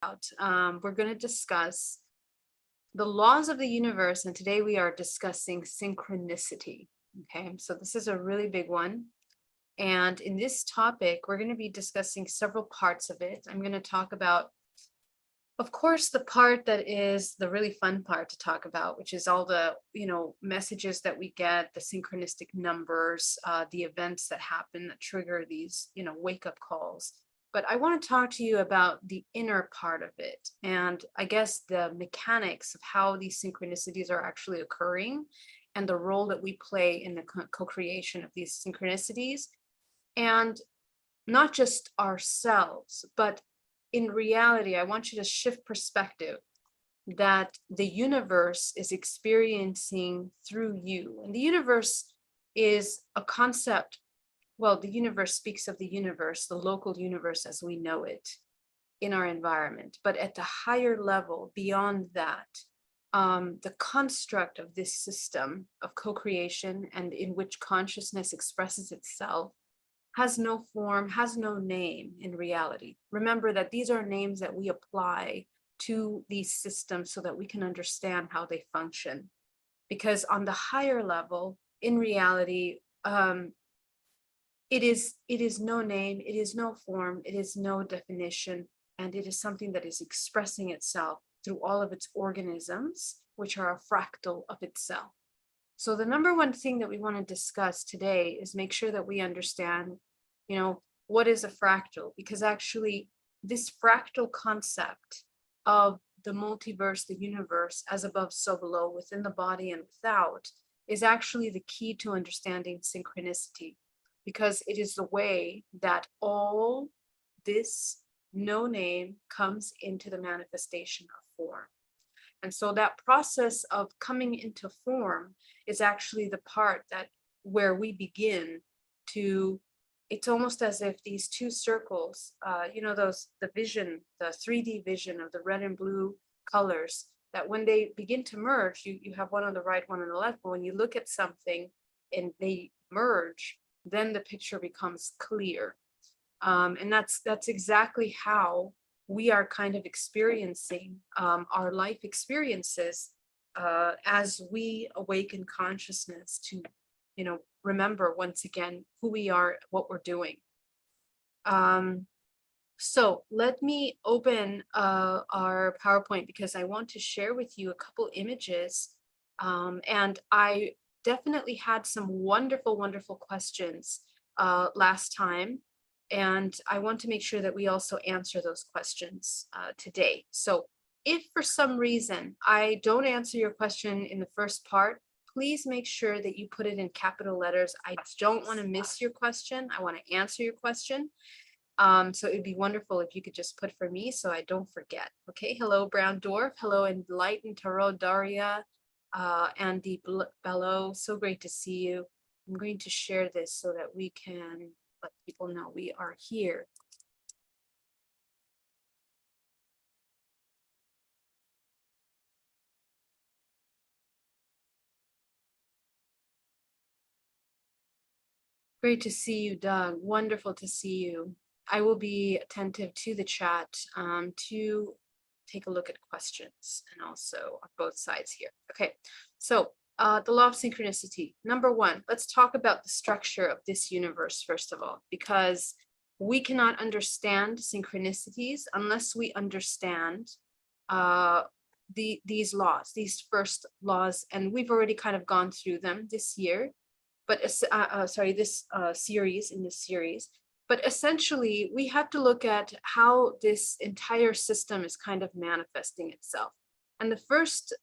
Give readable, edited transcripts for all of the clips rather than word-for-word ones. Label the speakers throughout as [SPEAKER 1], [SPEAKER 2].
[SPEAKER 1] We're going to discuss the laws of the universe, and today we are discussing synchronicity. Okay, so this is a really big one. And in this topic, we're going to be discussing several parts of it. I'm going to talk about, of course, the part that is the really fun part to talk about, which is all the, messages that we get, the synchronistic numbers, the events that happen that trigger these, wake up calls. But I want to talk to you about the inner part of it. And I guess the mechanics of how these synchronicities are actually occurring and the role that we play in the co-creation of these synchronicities. And not just ourselves, but in reality, I want you to shift perspective that the universe is experiencing through you. And the universe is a concept. Well, the universe speaks of the universe, the local universe as we know it in our environment. But at the higher level, beyond that, the construct of this system of co-creation and in which consciousness expresses itself has no form, has no name in reality. Remember that these are names that we apply to these systems so that we can understand how they function. Because on the higher level, in reality, it is no name, it is no form, it is no definition, and it is something that is expressing itself through all of its organisms, which are a fractal of itself. So the number one thing that we want to discuss today is make sure that we understand, what is a fractal? Because actually this fractal concept of the multiverse, the universe, as above, so below, within the body and without, is actually the key to understanding synchronicity. Because it is the way that all this no name comes into the manifestation of form. And so that process of coming into form is actually the part that where we begin to, it's almost as if these two circles, the vision, the 3D vision of the red and blue colors, that when they begin to merge, you have one on the right, one on the left, but when you look at something and they merge, then the picture becomes clear. And that's exactly how we are kind of experiencing our life experiences as we awaken consciousness to, remember once again who we are, what we're doing. So let me open our PowerPoint because I want to share with you a couple images. And I definitely had some wonderful, wonderful questions last time. And I want to make sure that we also answer those questions today. So if for some reason I don't answer your question in the first part, please make sure that you put it in capital letters. I don't want to miss your question. I want to answer your question. So it'd be wonderful if you could just put for me so I don't forget. Okay, hello, Brown Dwarf. Hello, Enlightened Tarot Daria. Andy Bello, so great to see you. I'm going to share this so that we can let people know we are here. Great to see you, Doug. Wonderful to see you. I will be attentive to the chat to take a look at questions and also on both sides here. Okay, so the law of synchronicity. Number one, let's talk about the structure of this universe, first of all, because we cannot understand synchronicities unless we understand these laws, these first laws, and we've already kind of gone through them this year, but this series. But essentially, we have to look at how this entire system is kind of manifesting itself. And the first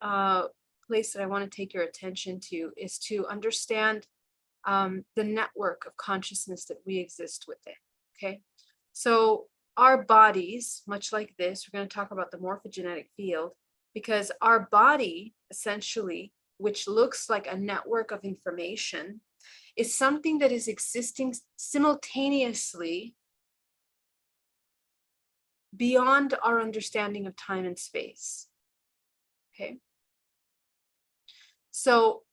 [SPEAKER 1] place that I want to take your attention to is to understand the network of consciousness that we exist within. Okay, so our bodies, much like this, we're going to talk about the morphogenetic field, because our body, essentially, which looks like a network of information, is something that is existing simultaneously beyond our understanding of time and space. Okay. So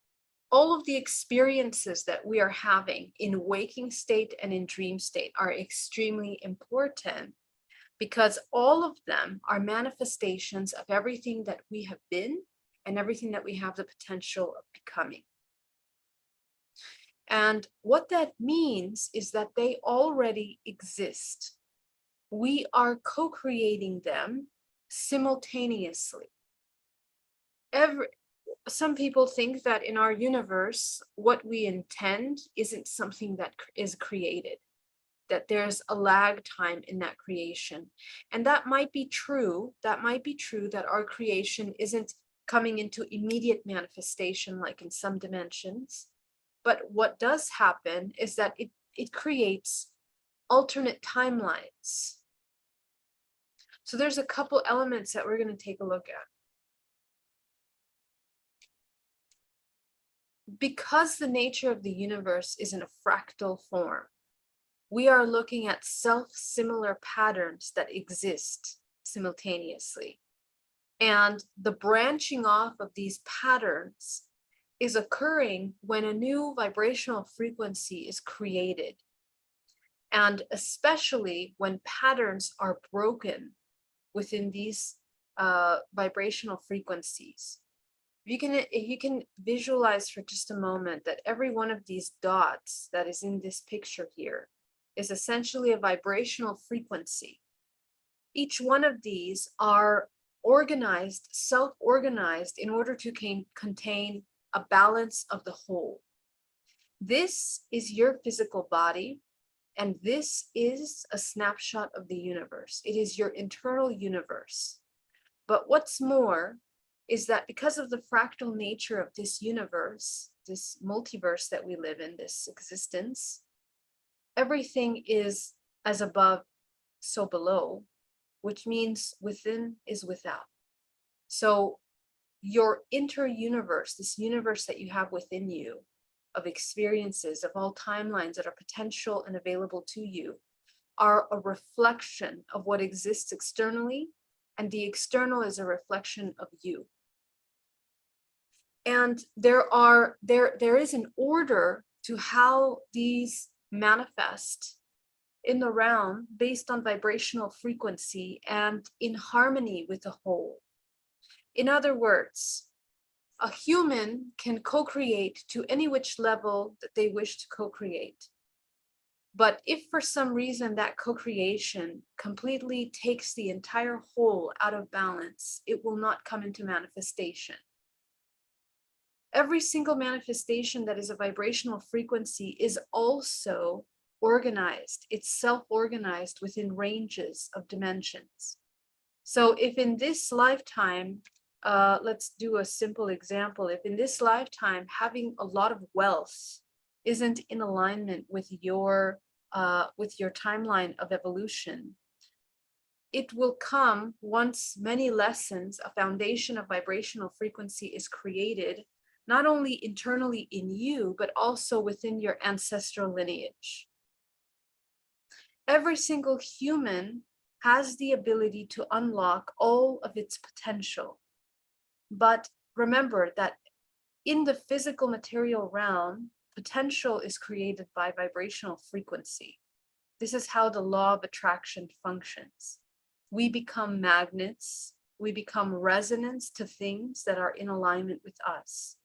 [SPEAKER 1] all of the experiences that we are having in waking state and in dream state are extremely important because all of them are manifestations of everything that we have been and everything that we have the potential of becoming. And what that means is that they already exist. We are co-creating them simultaneously. Some people think that in our universe, what we intend isn't something that is created, that there's a lag time in that creation. And that might be true. That might be true that our creation isn't coming into immediate manifestation like in some dimensions. But what does happen is that it creates alternate timelines. So there's a couple elements that we're going to take a look at. Because the nature of the universe is in a fractal form, we are looking at self-similar patterns that exist simultaneously. And the branching off of these patterns is occurring when a new vibrational frequency is created. And especially when patterns are broken within these vibrational frequencies. If you can visualize for just a moment that every one of these dots that is in this picture here is essentially a vibrational frequency. Each one of these are organized, self-organized in order to contain a balance of the whole. This is your physical body, and this is a snapshot of the universe. It is your internal universe. But what's more is that because of the fractal nature of this universe, this multiverse that we live in, this existence, everything is as above, so below, which means within is without. So your inter-universe, this universe that you have within you, of experiences of all timelines that are potential and available to you, are a reflection of what exists externally, and the external is a reflection of you. And there is an order to how these manifest in the realm based on vibrational frequency and in harmony with the whole. In other words, a human can co-create to any which level that they wish to co-create. But if for some reason that co-creation completely takes the entire whole out of balance, it will not come into manifestation. Every single manifestation that is a vibrational frequency is also organized. It's self-organized within ranges of dimensions. So if in this lifetime, let's do a simple example. If in this lifetime, having a lot of wealth isn't in alignment with your timeline of evolution, it will come once many lessons, a foundation of vibrational frequency is created, not only internally in you, but also within your ancestral lineage. Every single human has the ability to unlock all of its potential. But remember that in the physical material realm, potential is created by vibrational frequency. This is how the law of attraction functions. We become magnets, we become resonance to things that are in alignment with us.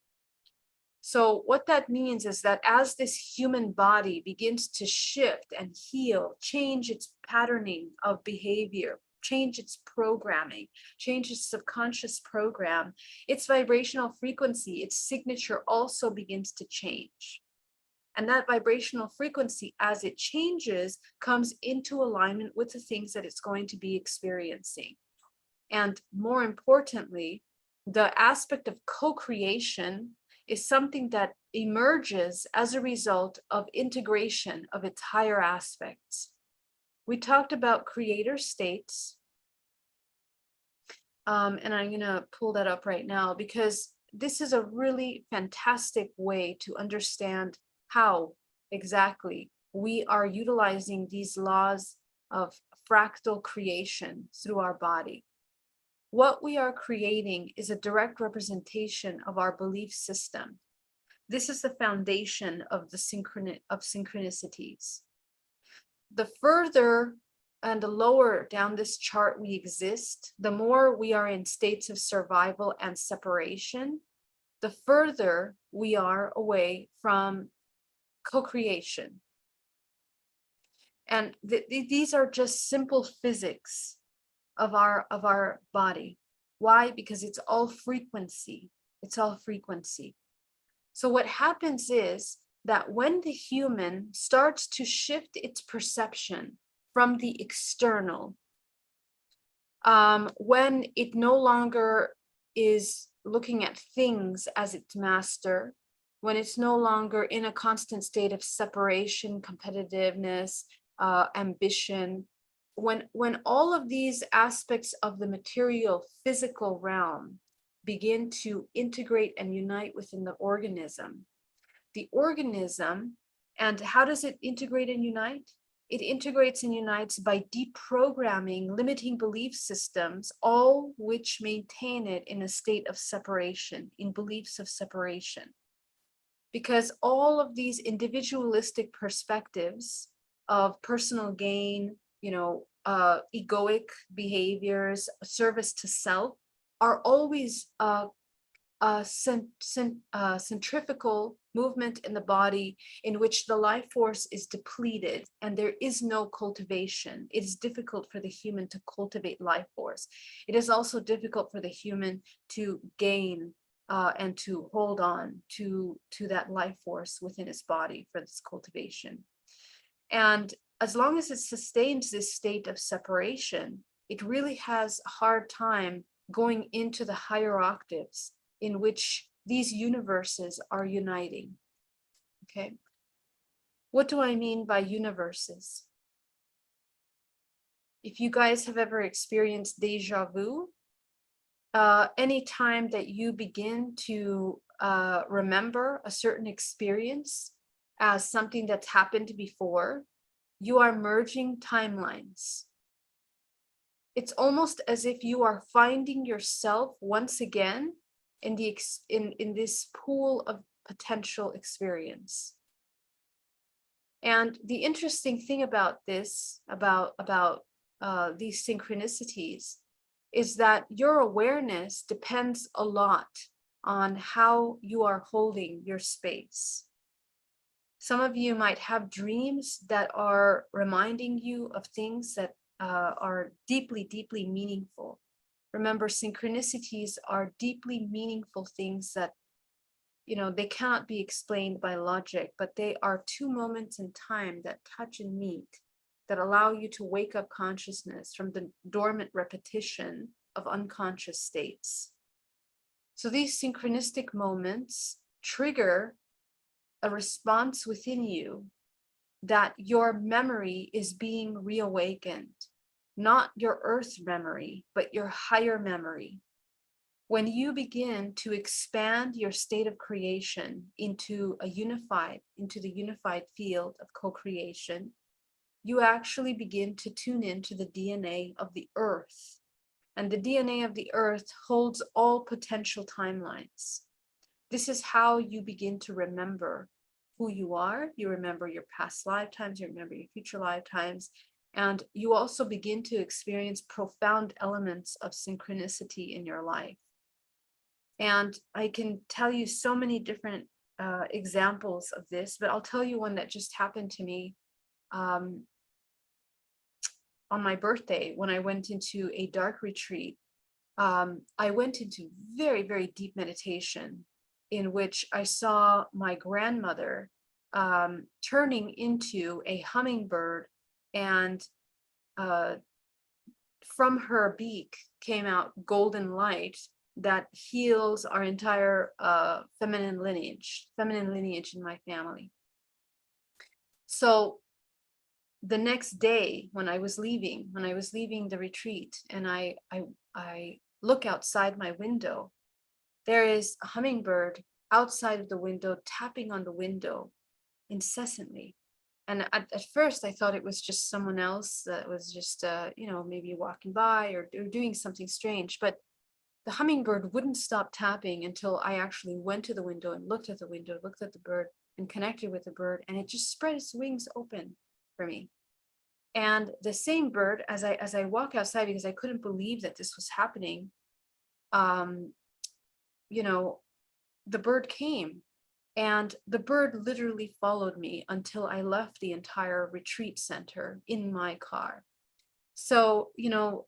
[SPEAKER 1] So what that means is that as this human body begins to shift and heal, change its patterning of behavior, change its programming, change its subconscious program, its vibrational frequency, its signature also begins to change. And that vibrational frequency, as it changes, comes into alignment with the things that it's going to be experiencing. And more importantly, the aspect of co-creation is something that emerges as a result of integration of its higher aspects. We talked about creator states, and I'm going to pull that up right now because this is a really fantastic way to understand how exactly we are utilizing these laws of fractal creation through our body. What we are creating is a direct representation of our belief system. This is the foundation of the synchronicities. The further and the lower down this chart we exist, the more we are in states of survival and separation, the further we are away from co-creation. And these are just simple physics of our body. Why? Because it's all frequency. It's all frequency. So what happens is that when the human starts to shift its perception from the external, when it no longer is looking at things as its master, when it's no longer in a constant state of separation, competitiveness, ambition, when all of these aspects of the material physical realm begin to integrate and unite within the organism, and how does it integrate and unite? It integrates and unites by deprogramming limiting belief systems, all which maintain it in a state of separation, in beliefs of separation. Because all of these individualistic perspectives of personal gain, egoic behaviors, service to self, are always centrifugal movement in the body in which the life force is depleted and there is no cultivation. It is difficult for the human to cultivate life force. It is also difficult for the human to gain and to hold on to that life force within its body for this cultivation. And as long as it sustains this state of separation, it really has a hard time going into the higher octaves in which these universes are uniting. Okay. What do I mean by universes? If you guys have ever experienced deja vu, anytime that you begin to remember a certain experience as something that's happened before, you are merging timelines. It's almost as if you are finding yourself once again in this pool of potential experience. And the interesting thing about this, about these synchronicities, is that your awareness depends a lot on how you are holding your space. Some of you might have dreams that are reminding you of things that are deeply, deeply meaningful. Remember, synchronicities are deeply meaningful things that, they cannot be explained by logic, but they are two moments in time that touch and meet, that allow you to wake up consciousness from the dormant repetition of unconscious states. So these synchronistic moments trigger a response within you that your memory is being reawakened, not your earth memory, but your higher memory. When you begin to expand your state of creation into the unified field of co-creation, you actually begin to tune into the DNA of the earth. And the DNA of the earth holds all potential timelines. This is how you begin to remember who you are. You remember your past lifetimes, you remember your future lifetimes, and you also begin to experience profound elements of synchronicity in your life. And I can tell you so many different examples of this, but I'll tell you one that just happened to me on my birthday when I went into a dark retreat. I went into very, very deep meditation in which I saw my grandmother turning into a hummingbird, and from her beak came out golden light that heals our entire feminine lineage in my family. So the next day when I was leaving the retreat, and I look outside my window, there is a hummingbird outside of the window tapping on the window incessantly. And at first I thought it was just someone else that was just maybe walking by or doing something strange, but the hummingbird wouldn't stop tapping until I actually went to the window and looked at the window, looked at the bird and connected with the bird, and it just spread its wings open for me. And the same bird, as I walk outside, because I couldn't believe that this was happening, you know, the bird came, and the bird literally followed me until I left the entire retreat center in my car. So,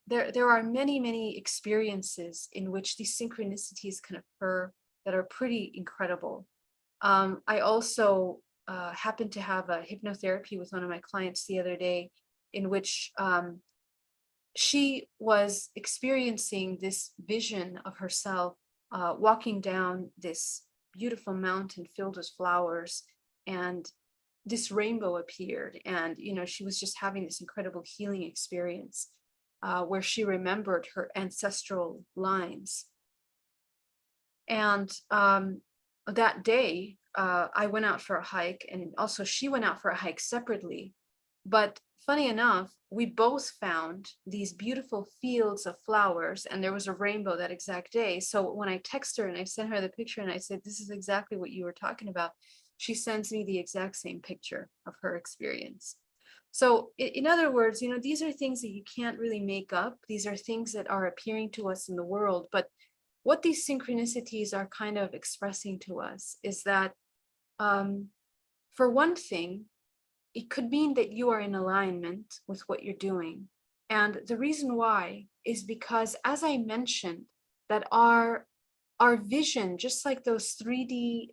[SPEAKER 1] there are many, many experiences in which these synchronicities can occur that are pretty incredible. I also happened to have a hypnotherapy with one of my clients the other day, in which she was experiencing this vision of herself walking down this beautiful mountain filled with flowers, and this rainbow appeared, and she was just having this incredible healing experience where she remembered her ancestral lines. And that day I went out for a hike, and also she went out for a hike separately. But funny enough, we both found these beautiful fields of flowers, and there was a rainbow that exact day. So when I text her and I sent her the picture and I said, this is exactly what you were talking about, she sends me the exact same picture of her experience. So in other words, these are things that you can't really make up. These are things that are appearing to us in the world. But what these synchronicities are kind of expressing to us is that, for one thing, it could mean that you are in alignment with what you're doing. And the reason why is because, as I mentioned, that our vision, just like those 3D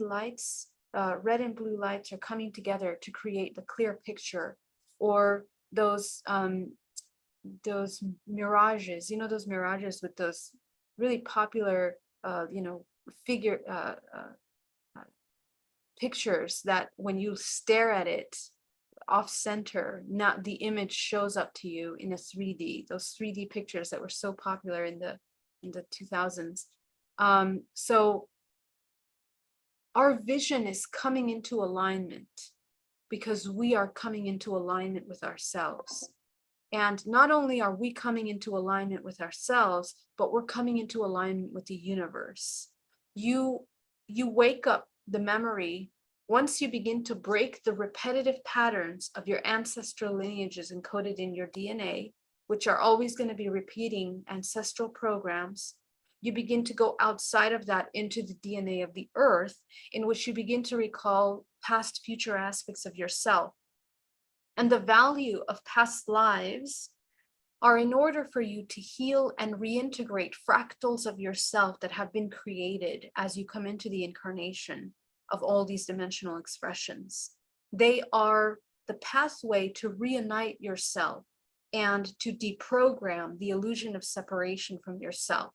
[SPEAKER 1] lights, red and blue lights, are coming together to create the clear picture, or those mirages, those mirages with those really popular figure pictures that when you stare at it off center, not the image shows up to you in a 3D, those 3D pictures that were so popular in the 2000s. So our vision is coming into alignment because we are coming into alignment with ourselves. And not only are we coming into alignment with ourselves, but we're coming into alignment with the universe. You wake up the memory once you begin to break the repetitive patterns of your ancestral lineages encoded in your DNA, which are always going to be repeating ancestral programs. You begin to go outside of that into the DNA of the earth, in which you begin to recall past, future aspects of yourself. And the value of past lives are in order for you to heal and reintegrate fractals of yourself that have been created as you come into the incarnation of all these dimensional expressions. They are the pathway to reunite yourself and to deprogram the illusion of separation from yourself.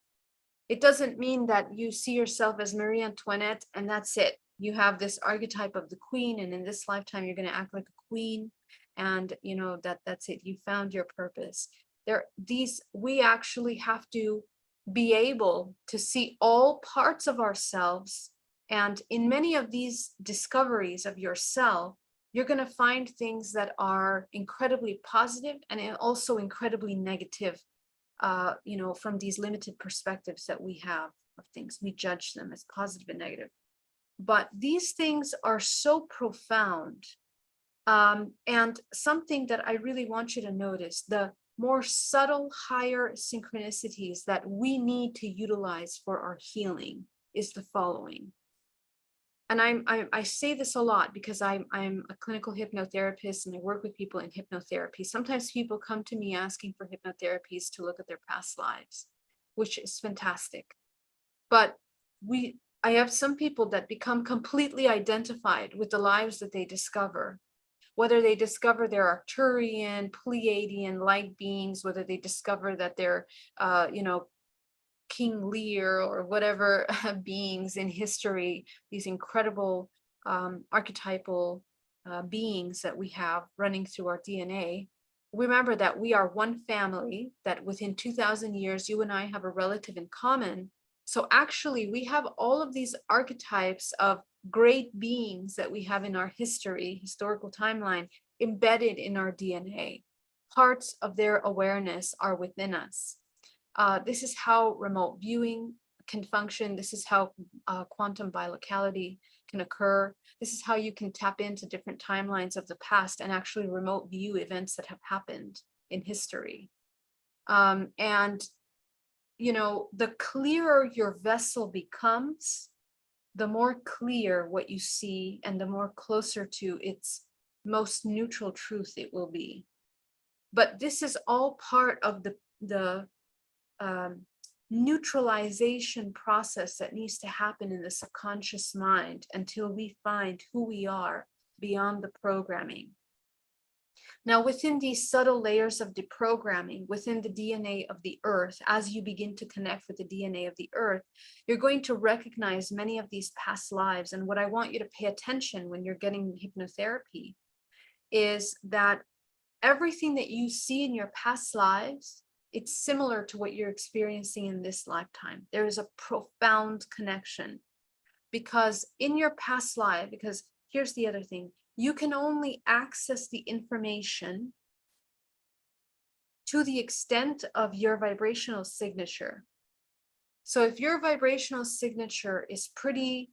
[SPEAKER 1] It doesn't mean that you see yourself as Marie Antoinette and that's it. You have this archetype of the queen, and in this lifetime you're going to act like a queen, and that's it. You found your purpose. We actually have to be able to see all parts of ourselves. And in many of these discoveries of yourself, you're going to find things that are incredibly positive and also incredibly negative, from these limited perspectives that we have of things. We judge them as positive and negative. But these things are so profound. And something that I really want you to notice, the more subtle, higher synchronicities that we need to utilize for our healing, is the following. And I say this a lot because I'm a clinical hypnotherapist and I work with people in hypnotherapy. Sometimes people come to me asking for hypnotherapies to look at their past lives, which is fantastic. But I have some people that become completely identified with the lives that they discover, whether they discover they're Arcturian, Pleiadian light beings, whether they discover that they're, King Lear or whatever beings in history, these incredible archetypal beings that we have running through our DNA. Remember that we are one family, that within 2,000 years, you and I have a relative in common. So actually, we have all of these archetypes of great beings that we have in our historical timeline, embedded in our DNA. Parts of their awareness are within us. This is how remote viewing can function. This is how quantum bilocality can occur. This is how you can tap into different timelines of the past and actually remote view events that have happened in history. And, you know, the clearer your vessel becomes, the more clear what you see and the more closer to its most neutral truth it will be. But this is all part of the neutralization process that needs to happen in the subconscious mind until we find who we are beyond the programming. Now, within these subtle layers of deprogramming, within the DNA of the earth, as you begin to connect with the DNA of the earth, you're going to recognize many of these past lives. And what I want you to pay attention when you're getting hypnotherapy is that everything that you see in your past lives, it's similar to what you're experiencing in this lifetime. There is a profound connection because in your past life, because here's the other thing, you can only access the information to the extent of your vibrational signature. So if your vibrational signature is pretty,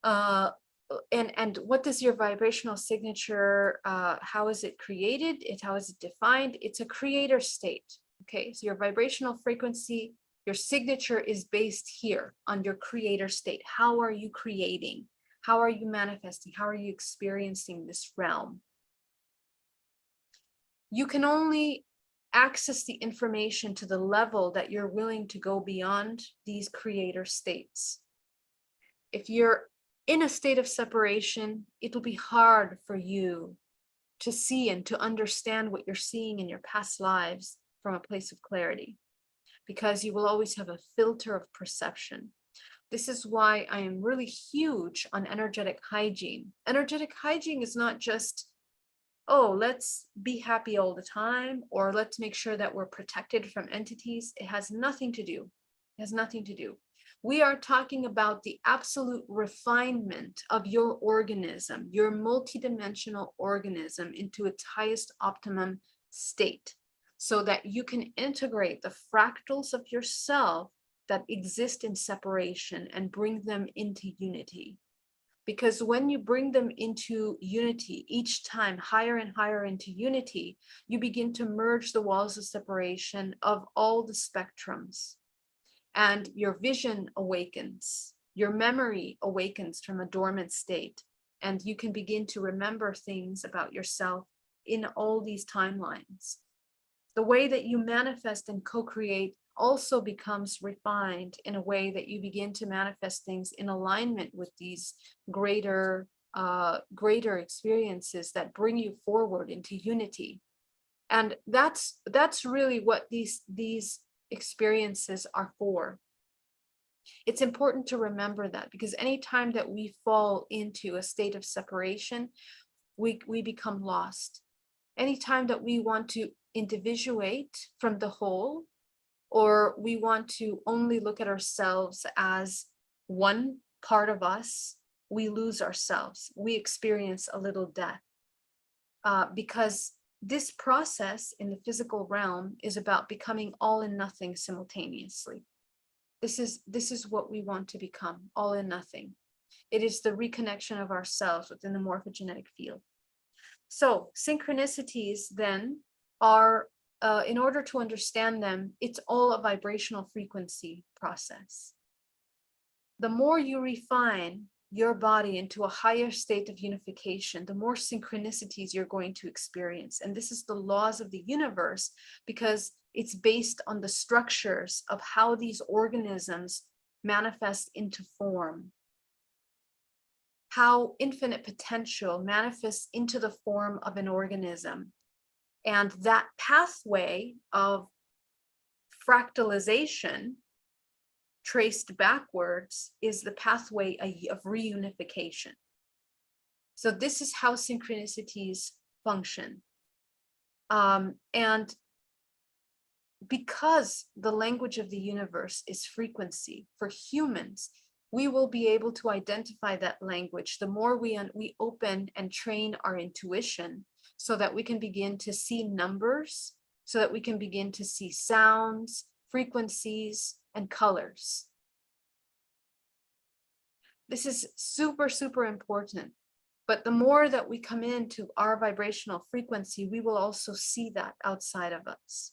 [SPEAKER 1] and what does your vibrational signature, how is it created? How is it defined? It's a creator state. Okay, so your vibrational frequency, your signature is based here on your creator state. How are you creating? How are you manifesting? How are you experiencing this realm? You can only access the information to the level that you're willing to go beyond these creator states. If you're in a state of separation, it'll be hard for you to see and to understand what you're seeing in your past lives from a place of clarity, because you will always have a filter of perception. This is why I am really huge on energetic hygiene. Energetic hygiene is not just, oh, let's be happy all the time, or let's make sure that we're protected from entities. It has nothing to do. It has nothing to do. We are talking about the absolute refinement of your organism, your multidimensional organism into its highest optimum state, so that you can integrate the fractals of yourself that exist in separation and bring them into unity. Because when you bring them into unity, each time higher and higher into unity, you begin to merge the walls of separation of all the spectrums. And your vision awakens, your memory awakens from a dormant state, and you can begin to remember things about yourself in all these timelines. The way that you manifest and co-create also becomes refined in a way that you begin to manifest things in alignment with these greater experiences that bring you forward into unity. And that's really what these experiences are for. It's important to remember that, because anytime that we fall into a state of separation, we become lost. Anytime that we want to individuate from the whole, or we want to only look at ourselves as one part of us, we lose ourselves. We experience a little death, because this process in the physical realm is about becoming all and nothing simultaneously. This is what we want to become, all and nothing. It is the reconnection of ourselves within the morphogenetic field. So synchronicities then are, in order to understand them, it's all a vibrational frequency process. The more you refine your body into a higher state of unification, the more synchronicities you're going to experience. And this is the laws of the universe, because it's based on the structures of how these organisms manifest into form, how infinite potential manifests into the form of an organism. And that pathway of fractalization traced backwards is the pathway of reunification. So this is how synchronicities function. And because the language of the universe is frequency, for humans, we will be able to identify that language the more we open and train our intuition, so that we can begin to see numbers, so that we can begin to see sounds, frequencies, and colors. This is super, super important. But the more that we come into our vibrational frequency, we will also see that outside of us.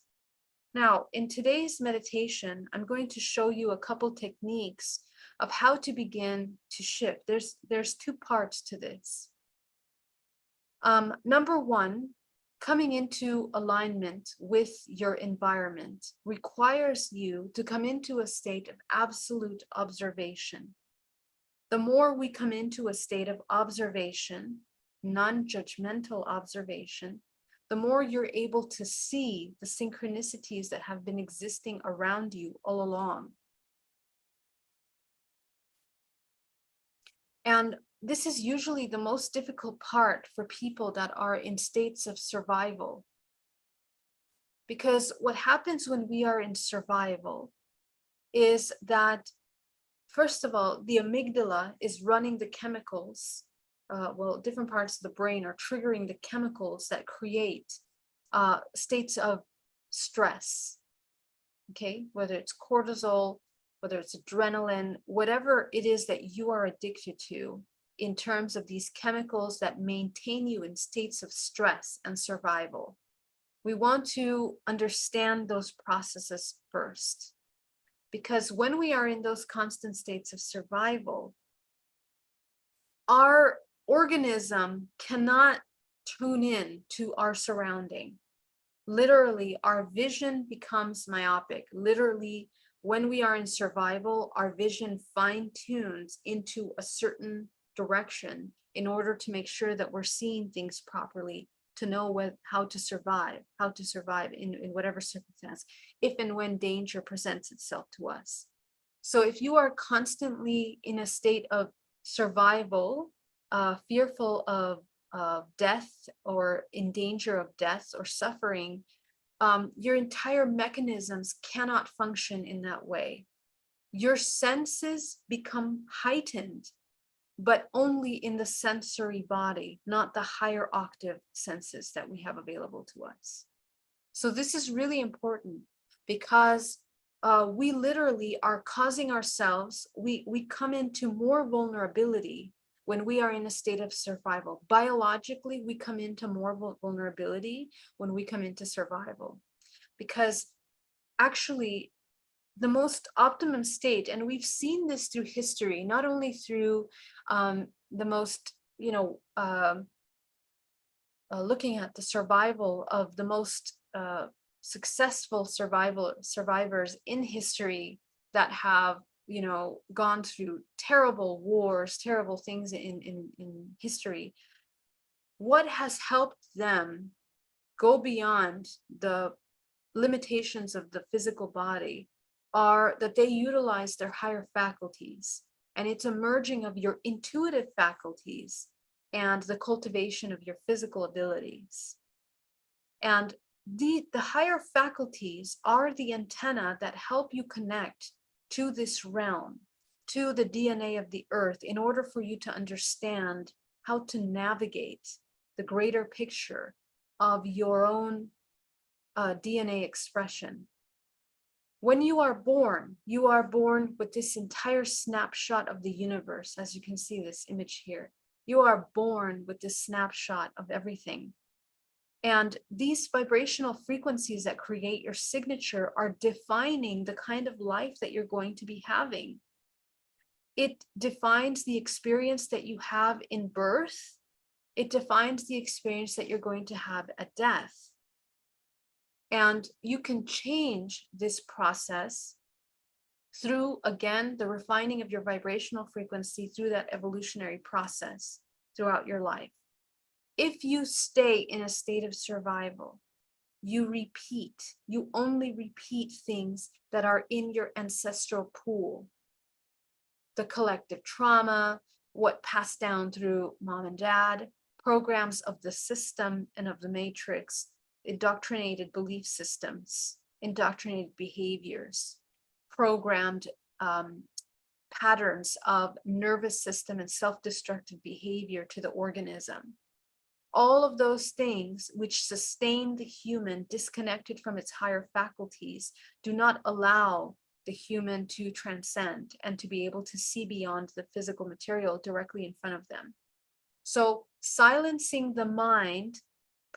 [SPEAKER 1] Now, in today's meditation, I'm going to show you a couple techniques of how to begin to shift. There's two parts to this. Number one, coming into alignment with your environment requires you to come into a state of absolute observation. The more we come into a state of observation, non-judgmental observation, the more you're able to see the synchronicities that have been existing around you all along. And this is usually the most difficult part for people that are in states of survival. Because what happens when we are in survival is that, first of all, the amygdala is running the chemicals. Different parts of the brain are triggering the chemicals that create states of stress. Okay, whether it's cortisol, whether it's adrenaline, whatever it is that you are addicted to in terms of these chemicals that maintain you in states of stress and survival. We want to understand those processes first, because when we are in those constant states of survival, our organism cannot tune in to our surrounding. Literally, our vision becomes myopic. Literally, when we are in survival, our vision fine-tunes into a certain direction in order to make sure that we're seeing things properly, to know how to survive in whatever circumstance, if and when danger presents itself to us. So if you are constantly in a state of survival, fearful of death or in danger of death or suffering, your entire mechanisms cannot function in that way. Your senses become heightened, but only in the sensory body, not the higher octave senses that we have available to us. So this is really important, because we literally are causing ourselves, we come into more vulnerability when we are in a state of survival. Biologically, we come into more vulnerability when we come into survival, because actually the most optimum state, and we've seen this through history, not only through the most, looking at the survival of the most successful survivors in history that have gone through terrible wars, terrible things in history. What has helped them go beyond the limitations of the physical body are that they utilize their higher faculties, and it's a merging of your intuitive faculties and the cultivation of your physical abilities. And the higher faculties are the antenna that help you connect to this realm, to the DNA of the earth, in order for you to understand how to navigate the greater picture of your own DNA expression. When you are born with this entire snapshot of the universe. As you can see this image here, you are born with this snapshot of everything. And these vibrational frequencies that create your signature are defining the kind of life that you're going to be having. It defines the experience that you have in birth. It defines the experience that you're going to have at death. And you can change this process through, again, the refining of your vibrational frequency through that evolutionary process throughout your life. If you stay in a state of survival, you only repeat things that are in your ancestral pool. The collective trauma, what passed down through mom and dad, programs of the system and of the matrix, indoctrinated belief systems, indoctrinated behaviors, programmed patterns of nervous system and self-destructive behavior to the organism. All of those things which sustain the human disconnected from its higher faculties do not allow the human to transcend and to be able to see beyond the physical material directly in front of them. So silencing the mind,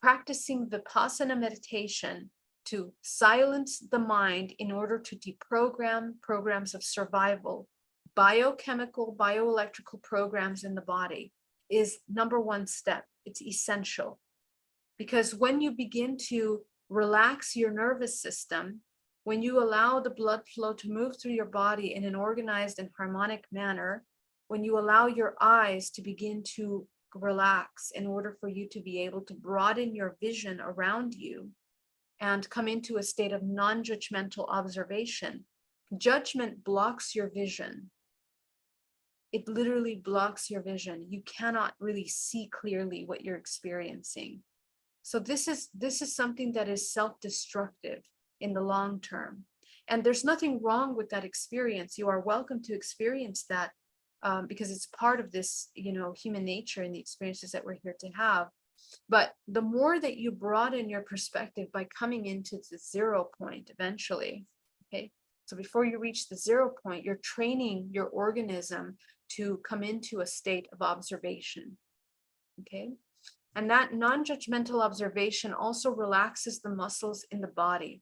[SPEAKER 1] practicing Vipassana meditation to silence the mind in order to deprogram programs of survival, biochemical, bioelectrical programs in the body is number one step. It's essential. Because when you begin to relax your nervous system, when you allow the blood flow to move through your body in an organized and harmonic manner, when you allow your eyes to begin to relax in order for you to be able to broaden your vision around you and come into a state of non-judgmental observation. Judgment blocks your vision. It literally blocks your vision. You cannot really see clearly what you're experiencing. So this is something that is self-destructive in the long term. And there's nothing wrong with that experience. You are welcome to experience that because it's part of this, human nature and the experiences that we're here to have. But the more that you broaden your perspective by coming into the 0 point eventually, okay? So before you reach the 0 point, you're training your organism to come into a state of observation, okay? And that non-judgmental observation also relaxes the muscles in the body.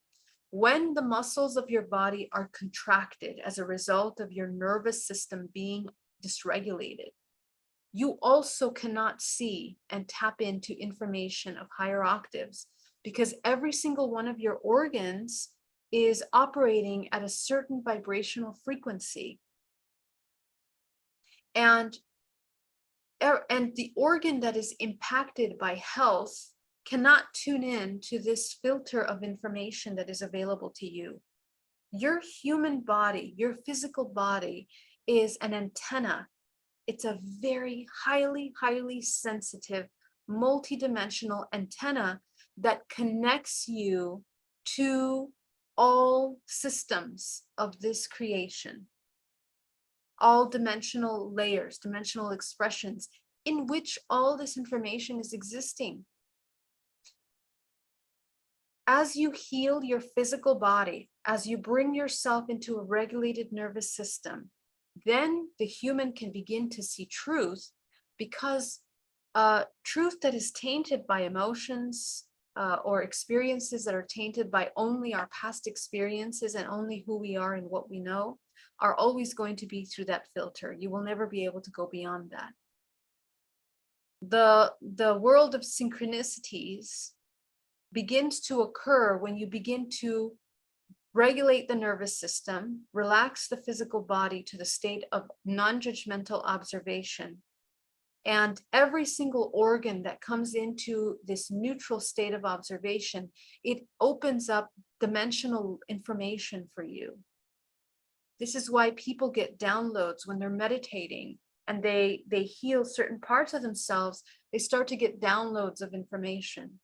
[SPEAKER 1] When the muscles of your body are contracted as a result of your nervous system being dysregulated, you also cannot see and tap into information of higher octaves because every single one of your organs is operating at a certain vibrational frequency. And the organ that is impacted by health cannot tune in to this filter of information that is available to you. Your human body, your physical body is an antenna. It's a very highly, highly sensitive, multidimensional antenna that connects you to all systems of this creation, all dimensional layers, dimensional expressions in which all this information is existing. As you heal your physical body, as you bring yourself into a regulated nervous system, then the human can begin to see truth, because truth that is tainted by emotions or experiences that are tainted by only our past experiences and only who we are and what we know are always going to be through that filter. You will never be able to go beyond that. The world of synchronicities begins to occur when you begin to regulate the nervous system, relax the physical body to the state of non-judgmental observation. And every single organ that comes into this neutral state of observation, it opens up dimensional information for you. This is why people get downloads when they're meditating and they heal certain parts of themselves. They start to get downloads of information.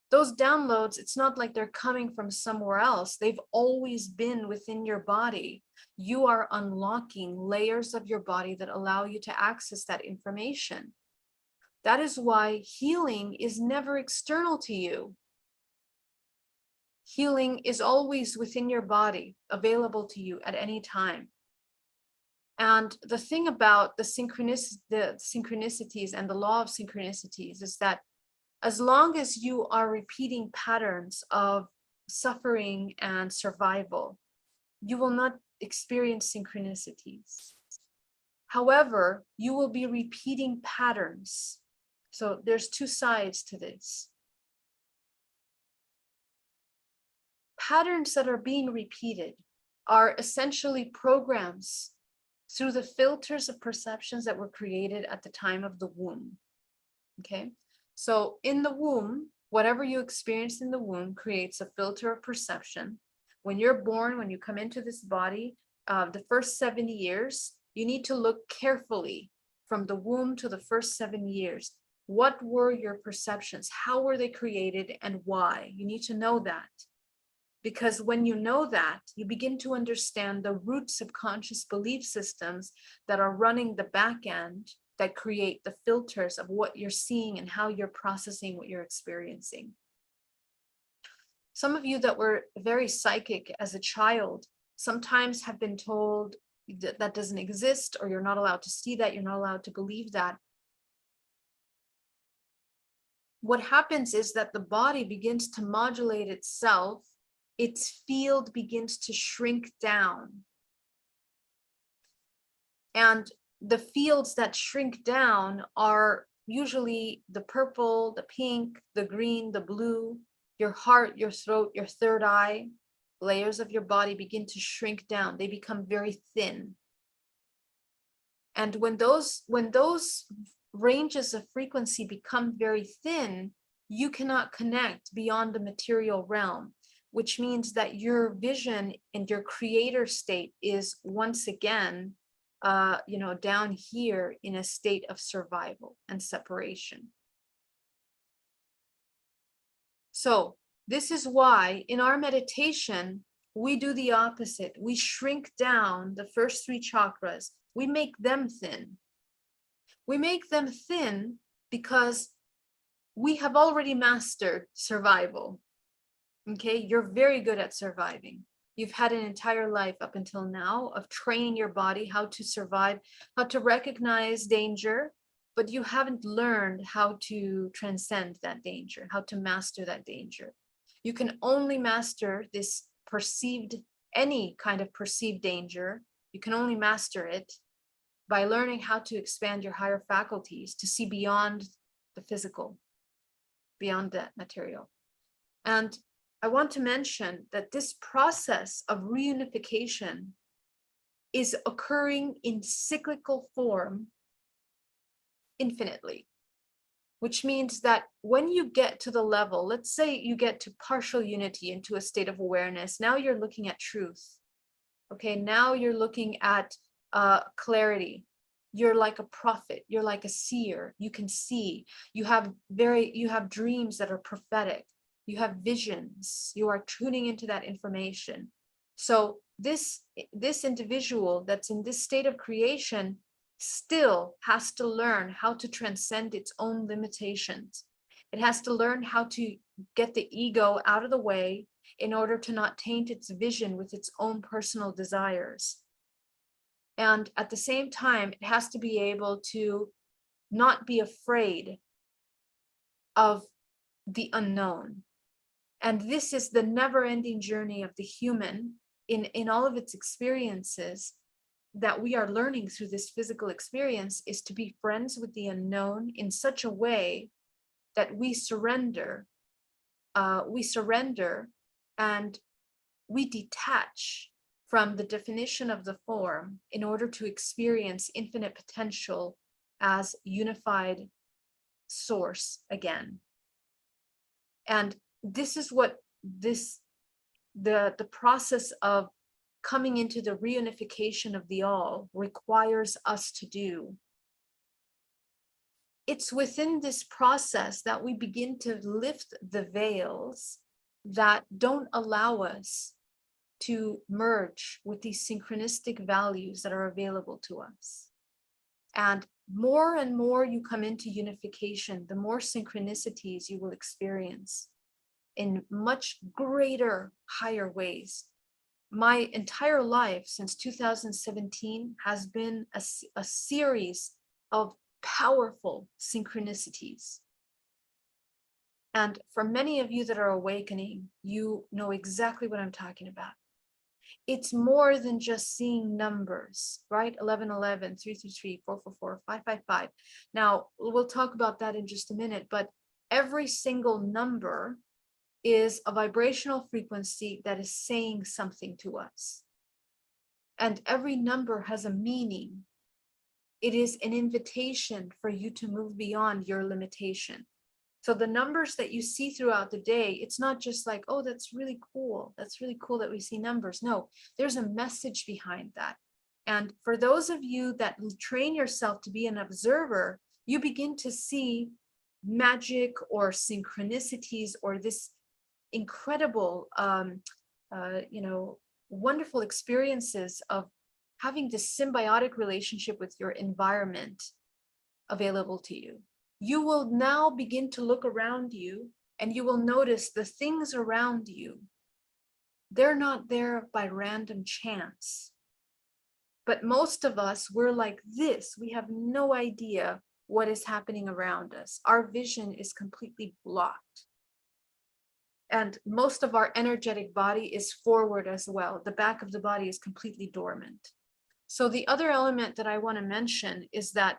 [SPEAKER 1] Those downloads, it's not like they're coming from somewhere else. They've always been within your body. You are unlocking layers of your body that allow you to access that information. That is why healing is never external to you. Healing is always within your body, available to you at any time. And the thing about the synchronicities and the law of synchronicities is that as long as you are repeating patterns of suffering and survival, you will not experience synchronicities. However, you will be repeating patterns. So there's two sides to this. Patterns that are being repeated are essentially programs through the filters of perceptions that were created at the time of the womb. Okay? So in the womb, whatever you experience in the womb creates a filter of perception. When you're born, when you come into this body, the first 7 years, you need to look carefully from the womb to the first 7 years. What were your perceptions? How were they created and why? You need to know that. Because when you know that, you begin to understand the root subconscious belief systems that are running the back end that create the filters of what you're seeing and how you're processing what you're experiencing. Some of you that were very psychic as a child sometimes have been told that that doesn't exist, or you're not allowed to see that, you're not allowed to believe that. What happens is that the body begins to modulate itself, its field begins to shrink down. And the fields that shrink down are usually the purple, the pink, the green, the blue. Your heart, your throat, your third eye, layers of your body begin to shrink down. They become very thin. And when those ranges of frequency become very thin, you cannot connect beyond the material realm, which means that your vision and your creator state is once again, down here in a state of survival and separation. So this is why in our meditation, we do the opposite. We shrink down the first three chakras. We make them thin. We make them thin because we have already mastered survival. Okay, you're very good at surviving. You've had an entire life up until now of training your body how to survive, how to recognize danger, but you haven't learned how to transcend that danger, how to master that danger. You can only master this any kind of perceived danger. You can only master it by learning how to expand your higher faculties to see beyond the physical, beyond that material. And I want to mention that this process of reunification is occurring in cyclical form infinitely, which means that when you get to the level, let's say you get to partial unity into a state of awareness, now you're looking at truth. Okay, now you're looking at clarity. You're like a prophet, you're like a seer, you can see, you have dreams that are prophetic, you have visions, you are tuning into that information. So this individual that's in this state of creation still has to learn how to transcend its own limitations. It has to learn how to get the ego out of the way in order to not taint its vision with its own personal desires. And at the same time, it has to be able to not be afraid of the unknown. And this is the never-ending journey of the human in all of its experiences that we are learning through this physical experience, is to be friends with the unknown in such a way that we surrender and we detach from the definition of the form in order to experience infinite potential as unified source again. And this is what the process of coming into the reunification of the all requires us to do. It's within this process that we begin to lift the veils that don't allow us to merge with these synchronistic values that are available to us. And more you come into unification, the more synchronicities you will experience in much greater, higher ways. My entire life since 2017 has been a series of powerful synchronicities. And for many of you that are awakening, you know exactly what I'm talking about. It's more than just seeing numbers, right? 1111, 333, 444, 555. Now, we'll talk about that in just a minute, but every single number is a vibrational frequency that is saying something to us. And every number has a meaning. It is an invitation for you to move beyond your limitation. So the numbers that you see throughout the day, it's not just like, oh, that's really cool. That's really cool that we see numbers. No, there's a message behind that. And for those of you that train yourself to be an observer, you begin to see magic or synchronicities or this incredible, wonderful experiences of having this symbiotic relationship with your environment available to you. You will now begin to look around you and you will notice the things around you They're not there by random chance. But most of us, we're like this. We have no idea what is happening around us. Our vision is completely blocked. And most of our energetic body is forward as well. The back of the body is completely dormant. So the other element that I want to mention is that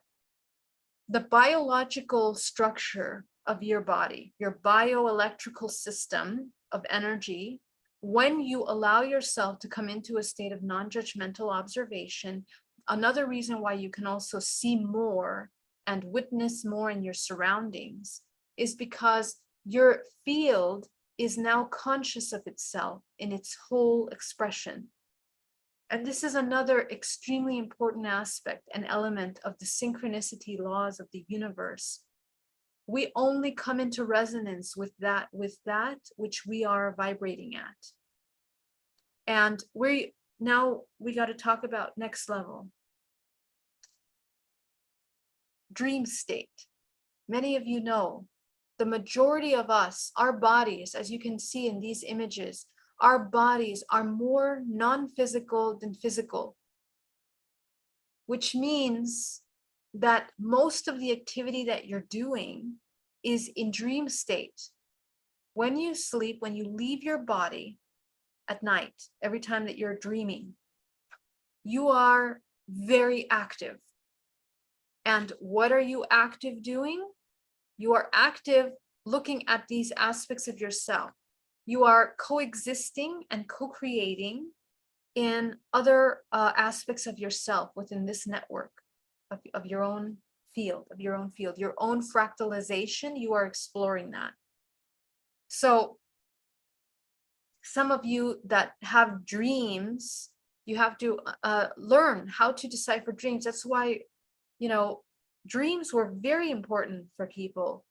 [SPEAKER 1] the biological structure of your body, your bioelectrical system of energy, when you allow yourself to come into a state of non-judgmental observation, another reason why you can also see more and witness more in your surroundings is because your field is now conscious of itself in its whole expression. And this is another extremely important aspect and element of the synchronicity laws of the universe. We only come into resonance with that which we are vibrating at. And we got to talk about next level. Dream state. Many of you know, the majority of us, our bodies, as you can see in these images, our bodies are more non-physical than physical, which means that most of the activity that you're doing is in dream state. When you sleep, when you leave your body at night, every time that you're dreaming, you are very active. And what are you active doing? You are active looking at these aspects of yourself. You are coexisting and co-creating in other aspects of yourself within this network of your own field, your own fractalization. You are exploring that. So some of you that have dreams, you have to learn how to decipher dreams. That's why, dreams were very important for people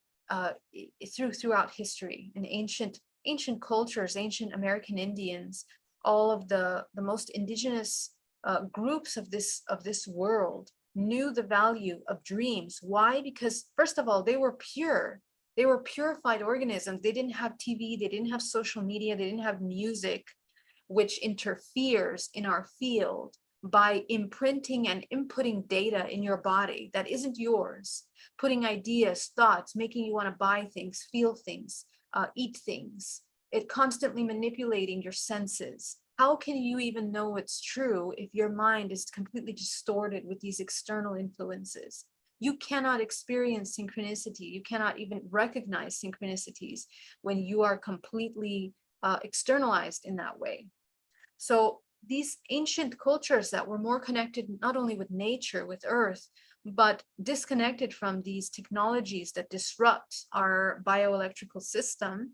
[SPEAKER 1] throughout history. In ancient cultures, ancient American Indians, all of the most indigenous groups of this world knew the value of dreams. Why? Because first of all, they were pure. They were purified organisms. They didn't have TV. They didn't have social media. They didn't have music, which interferes in our field by imprinting and inputting data in your body that isn't yours, putting ideas, thoughts, making you want to buy things, feel things, eat things, it constantly manipulating your senses. How can you even know it's true if your mind is completely distorted with these external influences? You cannot experience synchronicity. You cannot even recognize synchronicities when you are completely externalized in that way. So these ancient cultures that were more connected not only with nature, with earth, but disconnected from these technologies that disrupt our bioelectrical system,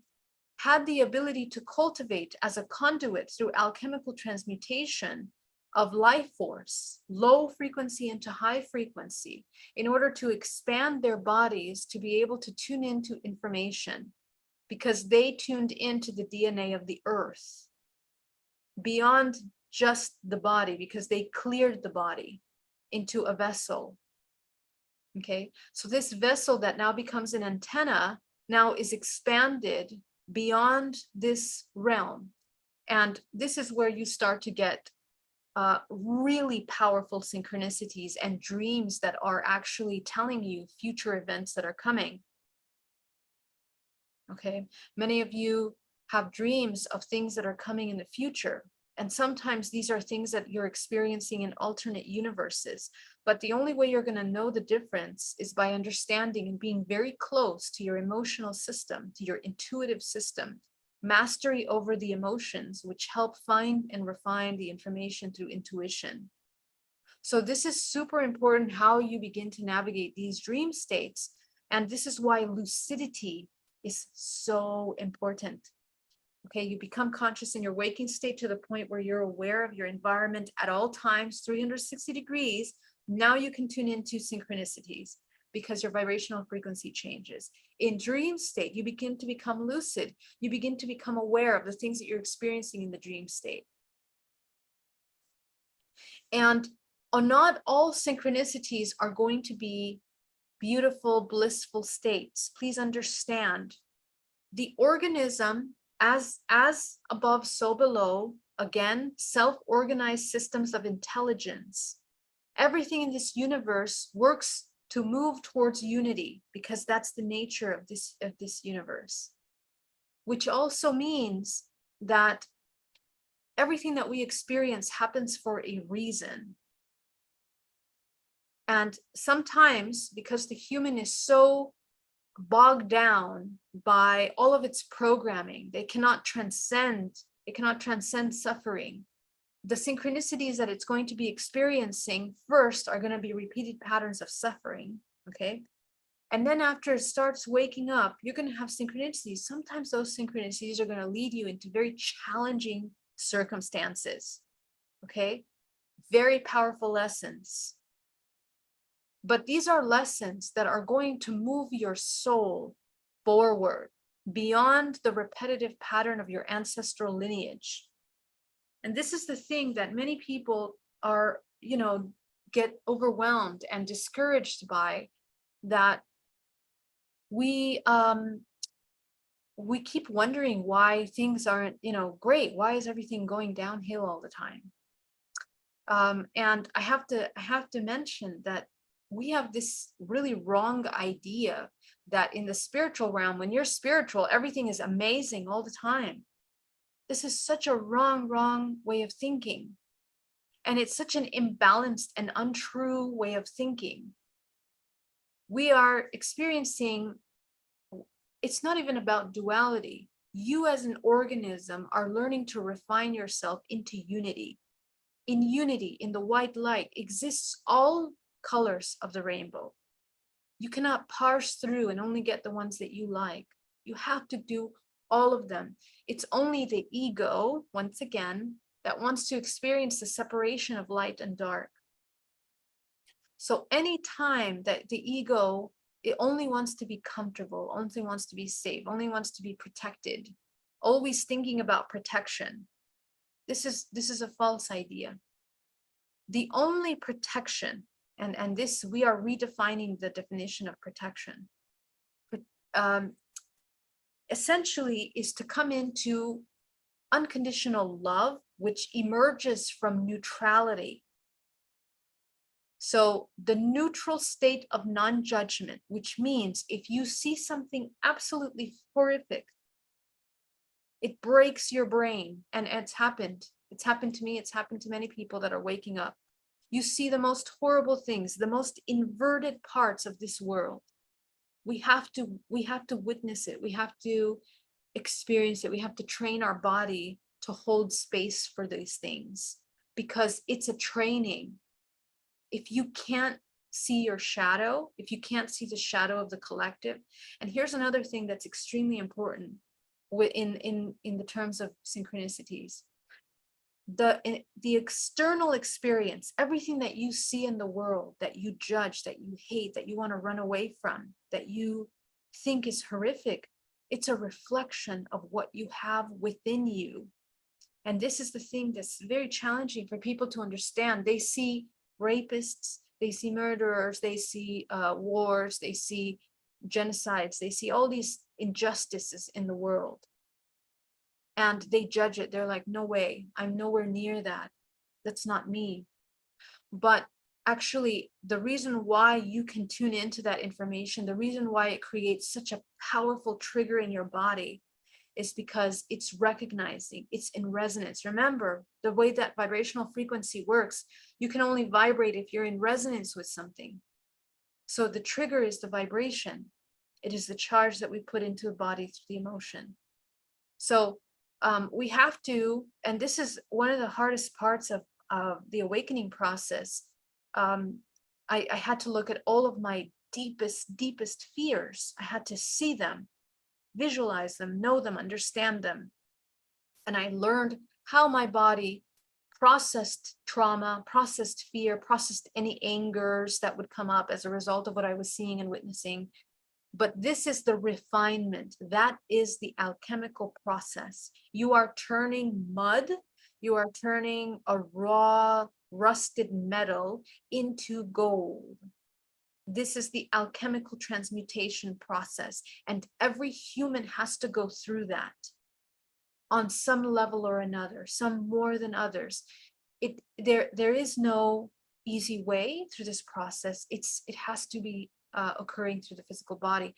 [SPEAKER 1] had the ability to cultivate as a conduit through alchemical transmutation of life force, low frequency into high frequency, in order to expand their bodies to be able to tune into information, because they tuned into the DNA of the earth beyond just the body, because they cleared the body into a vessel. Okay, so this vessel that now becomes an antenna now is expanded beyond this realm. And this is where you start to get really powerful synchronicities and dreams that are actually telling you future events that are coming. Okay, many of you have dreams of things that are coming in the future. And sometimes these are things that you're experiencing in alternate universes. But the only way you're going to know the difference is by understanding and being very close to your emotional system, to your intuitive system, mastery over the emotions, which help find and refine the information through intuition. So this is super important, how you begin to navigate these dream states. And this is why lucidity is so important. Okay, you become conscious in your waking state to the point where you're aware of your environment at all times, 360 degrees. Now you can tune into synchronicities because your vibrational frequency changes. In dream state, you begin to become lucid. You begin to become aware of the things that you're experiencing in the dream state. And not all synchronicities are going to be beautiful, blissful states. Please understand, the organism as above, so below. Again, self-organized systems of intelligence. Everything in this universe works to move towards unity, because that's the nature of this universe, which also means that everything that we experience happens for a reason. And sometimes, because the human is so bogged down by all of its programming, they cannot transcend suffering. The synchronicities that it's going to be experiencing first are going to be repeated patterns of suffering, okay? And then after it starts waking up, you're going to have synchronicities. Sometimes those synchronicities are going to lead you into very challenging circumstances, okay? Very powerful lessons. But these are lessons that are going to move your soul forward beyond the repetitive pattern of your ancestral lineage. And this is the thing that many people are, get overwhelmed and discouraged by, that we keep wondering why things aren't, great. Why is everything going downhill all the time? And I have to mention that we have this really wrong idea that in the spiritual realm, when you're spiritual, everything is amazing all the time. This is such a wrong way of thinking. And it's such an imbalanced and untrue way of thinking. We are experiencing, it's not even about duality. You as an organism are learning to refine yourself into unity. In unity, in the white light, exists all colors of the rainbow. You cannot parse through and only get the ones that you like. You have to do all of them. It's only the ego, once again, that wants to experience the separation of light and dark. So any time that the ego, it only wants to be comfortable, only wants to be safe, only wants to be protected, always thinking about protection. This is a false idea. The only protection, and this, we are redefining the definition of protection, essentially is to come into unconditional love, which emerges from neutrality. So the neutral state of non-judgment, which means if you see something absolutely horrific, it breaks your brain. And it's happened to me, it's happened to many people that are waking up. You see the most horrible things, the most inverted parts of this world. We have to witness it. We have to experience it. We have to train our body to hold space for these things, because it's a training. If you can't see your shadow, if you can't see the shadow of the collective, and here's another thing that's extremely important in the terms of synchronicities. The external experience, everything that you see in the world, that you judge, that you hate, that you want to run away from, that you think is horrific, it's a reflection of what you have within you. And this is the thing that's very challenging for people to understand. They see rapists, they see murderers, they see wars, they see genocides, they see all these injustices in the world. And they judge it. They're like, no way, I'm nowhere near that. That's not me. But actually, the reason why you can tune into that information, the reason why it creates such a powerful trigger in your body, is because it's recognizing, it's in resonance. Remember, the way that vibrational frequency works, you can only vibrate if you're in resonance with something. So the trigger is the vibration. It is the charge that we put into the body through the emotion. So we have to, and this is one of the hardest parts of the awakening process. I had to look at all of my deepest fears. I had to see them, visualize them, know them, understand them. And I learned how my body processed trauma, processed fear, processed any angers that would come up as a result of what I was seeing and witnessing. But this is the refinement. That is the alchemical process. You are turning mud, you are turning a raw, rusted metal into gold. This is the alchemical transmutation process, and every human has to go through that. on some level or another, some more than others. There is no easy way through this process. It has to be occurring through the physical body.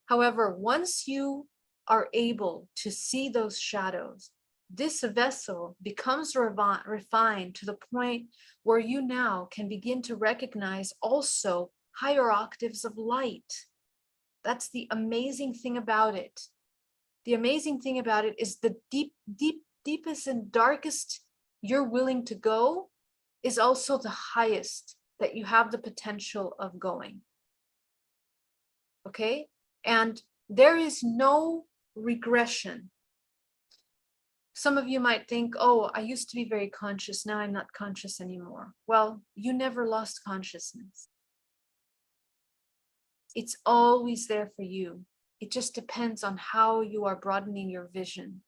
[SPEAKER 1] However, once you are able to see those shadows, this vessel becomes refined to the point where you now can begin to recognize also higher octaves of light. That's the amazing thing about it. The amazing thing about it is the deepest and darkest you're willing to go is also the highest that you have the potential of going. Okay? And there is no regression. Some of you might think, oh, I used to be very conscious. Now I'm not conscious anymore. Well, you never lost consciousness. It's always there for you. It just depends on how you are broadening your vision.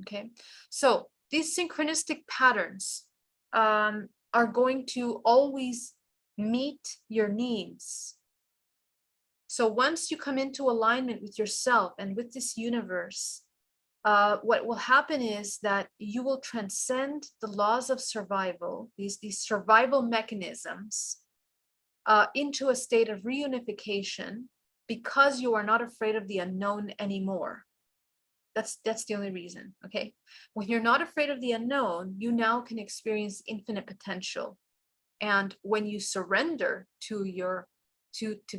[SPEAKER 1] Okay. So these synchronistic patterns are going to always meet your needs. So once you come into alignment with yourself and with this universe, what will happen is that you will transcend the laws of survival, these survival mechanisms, into a state of reunification, because you are not afraid of the unknown anymore. That's the only reason. Okay. When you're not afraid of the unknown, you now can experience infinite potential. And when you surrender to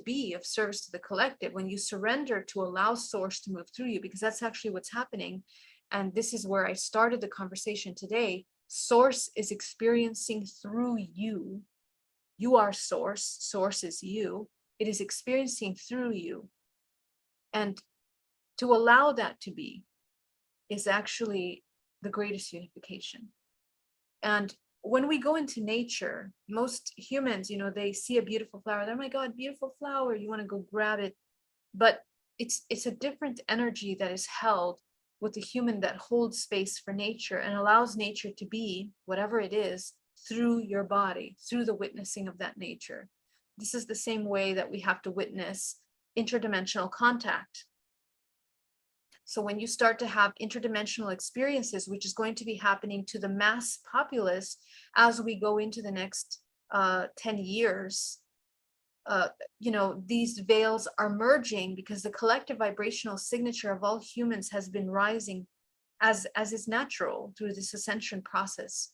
[SPEAKER 1] be of service to the collective, when you surrender to allow source to move through you, because that's actually what's happening. And this is where I started the conversation today. Source is experiencing through you. You are source. Source is you. It is experiencing through you. And to allow that to be is actually the greatest unification. And when we go into nature, most humans, they see a beautiful flower. They're, oh my God, beautiful flower. You want to go grab it. But it's a different energy that is held with the human that holds space for nature and allows nature to be whatever it is through your body, through the witnessing of that nature. This is the same way that we have to witness interdimensional contact. So when you start to have interdimensional experiences, which is going to be happening to the mass populace as we go into the next 10 years, these veils are merging because the collective vibrational signature of all humans has been rising as is natural through this ascension process.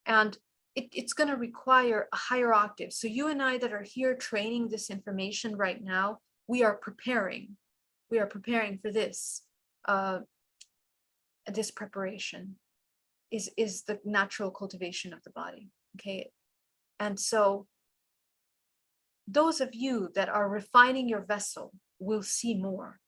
[SPEAKER 1] And it's going to require a higher octave. So you and I that are here training this information right now, we are preparing. We are preparing for this. This preparation is the natural cultivation of the body. Okay. And so those of you that are refining your vessel will see more.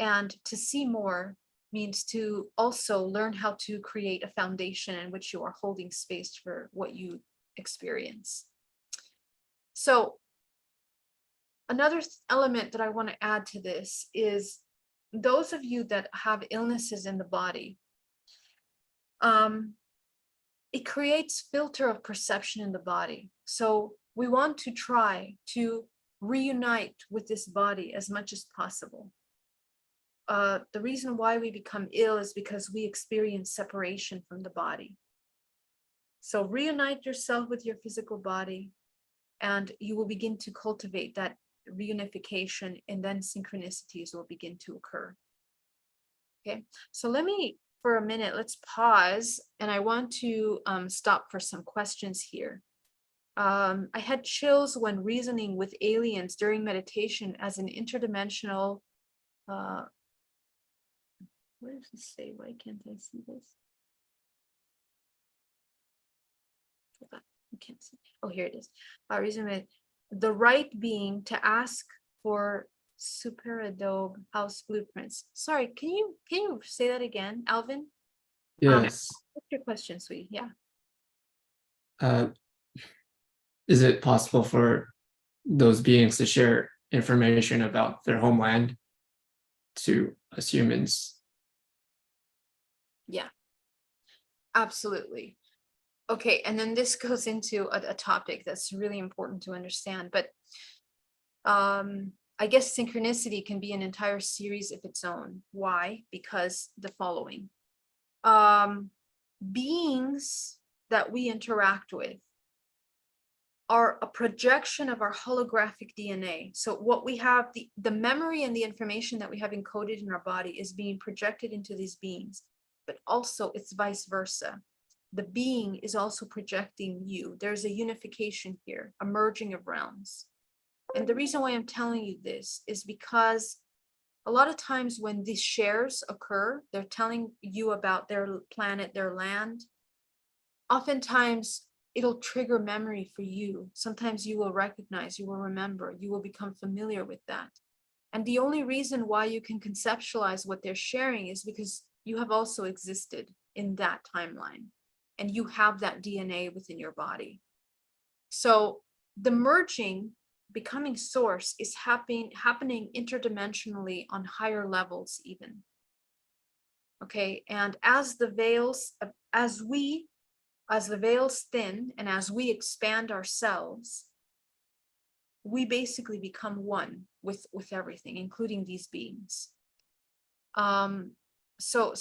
[SPEAKER 1] And to see more means to also learn how to create a foundation in which you are holding space for what you experience. So another element that I want to add to this is those of you that have illnesses in the body, it creates filter of perception in the body. So we want to try to reunite with this body as much as possible. The reason why we become ill is because we experience separation from the body. So reunite yourself with your physical body, and you will begin to cultivate that reunification, and then synchronicities will begin to occur. Okay, so let me, for a minute, let's pause, and I want to stop for some questions here. I had chills when reasoning with aliens during meditation as an interdimensional what does it say? Why can't I see this? I can't see. Oh, here it is. Reason the right being to ask for superadobe house blueprints. Sorry, can you say that again, Alvin?
[SPEAKER 2] Yes.
[SPEAKER 1] What's your question, sweetie? Yeah.
[SPEAKER 2] Is it possible for those beings to share information about their homeland to us humans?
[SPEAKER 1] Yeah, absolutely. Okay, and then this goes into a topic that's really important to understand, but I guess synchronicity can be an entire series of its own. Why? Because the following. Beings that we interact with are a projection of our holographic DNA. So what we have, the memory and the information that we have encoded in our body is being projected into these beings, but also it's vice versa. The being is also projecting you. There's a unification here, a merging of realms. And the reason why I'm telling you this is because a lot of times when these shares occur, they're telling you about their planet, their land. Oftentimes, it'll trigger memory for you. Sometimes you will recognize, you will remember, you will become familiar with that. And the only reason why you can conceptualize what they're sharing is because you have also existed in that timeline and you have that DNA within your body. So the merging, becoming source, is happening interdimensionally on higher levels even. Okay, and as the veils thin and as we expand ourselves, we basically become one with everything, including these beings. So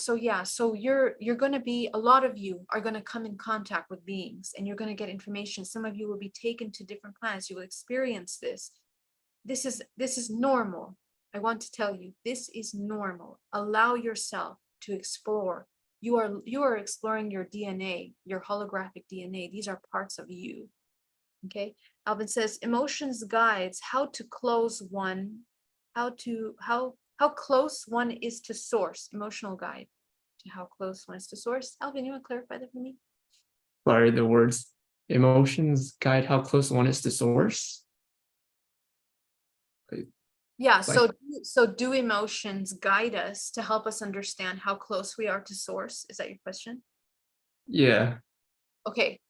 [SPEAKER 1] you're going to be, a lot of you are going to come in contact with beings and you're going to get information. Some of you will be taken to different planets. You will experience this. This is normal. I want to tell you, this is normal. Allow yourself to explore. You are exploring your DNA, your holographic DNA. These are parts of you. Okay. Alvin says emotions guides how to close one, how close one is to source. Emotional guide to how close one is to source. Alvin, you want to clarify that for me?
[SPEAKER 2] Sorry, the words emotions guide how close one is to source.
[SPEAKER 1] Yeah, so do emotions guide us to help us understand how close we are to source? Is that your question?
[SPEAKER 2] Yeah.
[SPEAKER 1] Okay.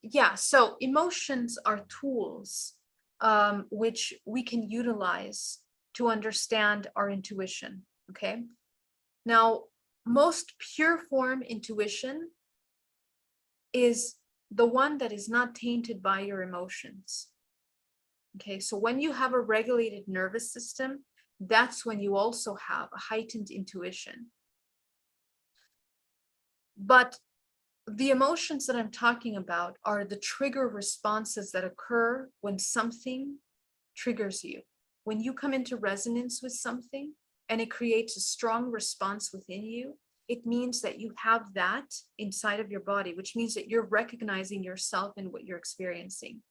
[SPEAKER 1] Yeah, so emotions are tools which we can utilize to understand our intuition. Okay. Now, most pure form intuition is the one that is not tainted by your emotions. Okay, so when you have a regulated nervous system, that's when you also have a heightened intuition. But the emotions that I'm talking about are the trigger responses that occur when something triggers you. When you come into resonance with something and it creates a strong response within you, it means that you have that inside of your body, which means that you're recognizing yourself in what you're experiencing.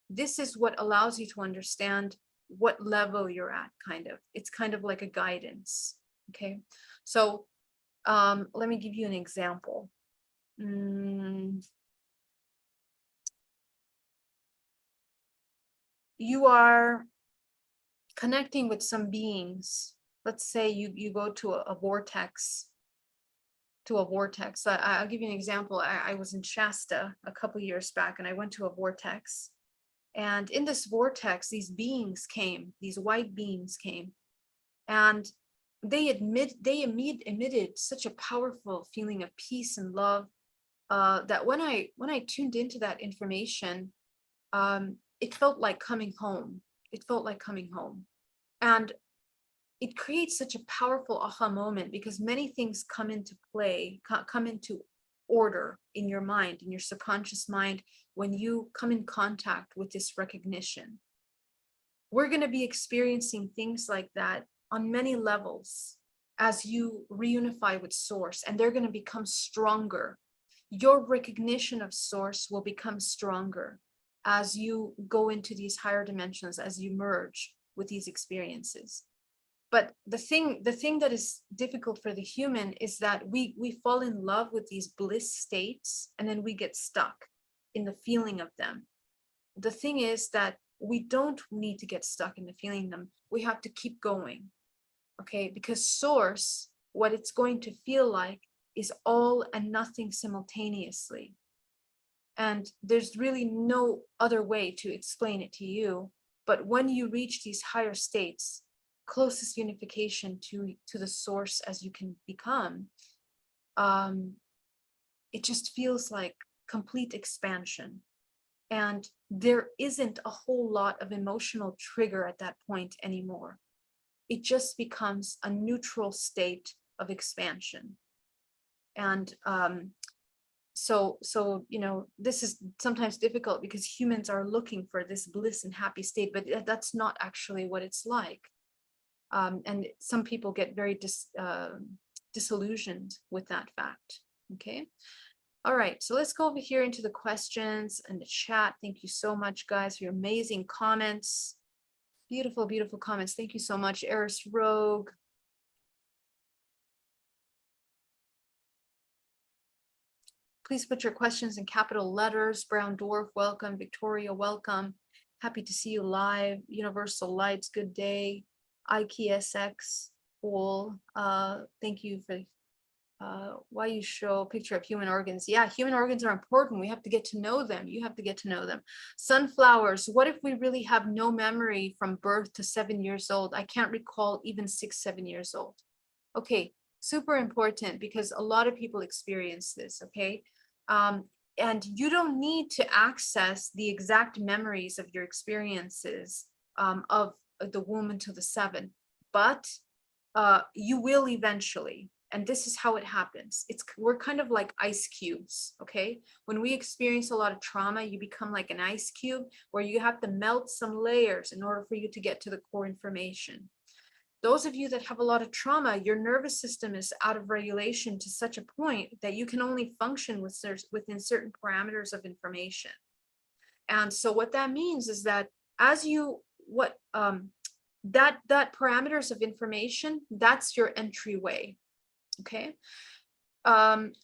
[SPEAKER 1] This is what allows you to understand what level you're at, kind of. It's kind of like a guidance. Okay. So let me give you an example. You are connecting with some beings. Let's say you go to a vortex. I'll give you an example. I was in Shasta a couple years back and I went to a vortex. And in this vortex, these beings came, these white beings came, and they emitted such a powerful feeling of peace and love that when I tuned into that information, it felt like coming home. It felt like coming home. And it creates such a powerful aha moment because many things come into play, come into order in your mind, in your subconscious mind, when you come in contact with this recognition. We're going to be experiencing things like that on many levels as you reunify with source, and they're going to become stronger. Your recognition of source will become stronger as you go into these higher dimensions, as you merge with these experiences. But the thing that is difficult for the human is that we fall in love with these bliss states and then we get stuck in the feeling of them. The thing is that we don't need to get stuck in the feeling of them. We have to keep going. Okay, because source, what it's going to feel like is all and nothing simultaneously. And there's really no other way to explain it to you. But when you reach these higher states, closest unification to the source as you can become, it just feels like complete expansion. And there isn't a whole lot of emotional trigger at that point anymore. It just becomes a neutral state of expansion. And so this is sometimes difficult because humans are looking for this bliss and happy state, but that's not actually what it's like. And some people get very disillusioned with that fact. Okay. All right, so let's go over here into the questions and the chat. Thank you so much, guys, for your amazing comments. Beautiful, beautiful comments. Thank you so much, Eris Rogue. Please put your questions in capital letters. Brown Dwarf, welcome. Victoria, welcome. Happy to see you live. Universal Lights, good day. IKSX, cool. Thank you for why you show a picture of human organs. Yeah, human organs are important. We have to get to know them. You have to get to know them. Sunflowers, what if we really have no memory from birth to 7 years old? I can't recall even 6, 7 years old. Okay, super important because a lot of people experience this, okay? And you don't need to access the exact memories of your experiences of the womb until the 7, but you will eventually. And this is how it happens. We're kind of like ice cubes, okay? When we experience a lot of trauma, you become like an ice cube where you have to melt some layers in order for you to get to the core information. Those of you that have a lot of trauma, your nervous system is out of regulation to such a point that you can only function within certain parameters of information. And so what that means is that that parameters of information, that's your entryway. Okay.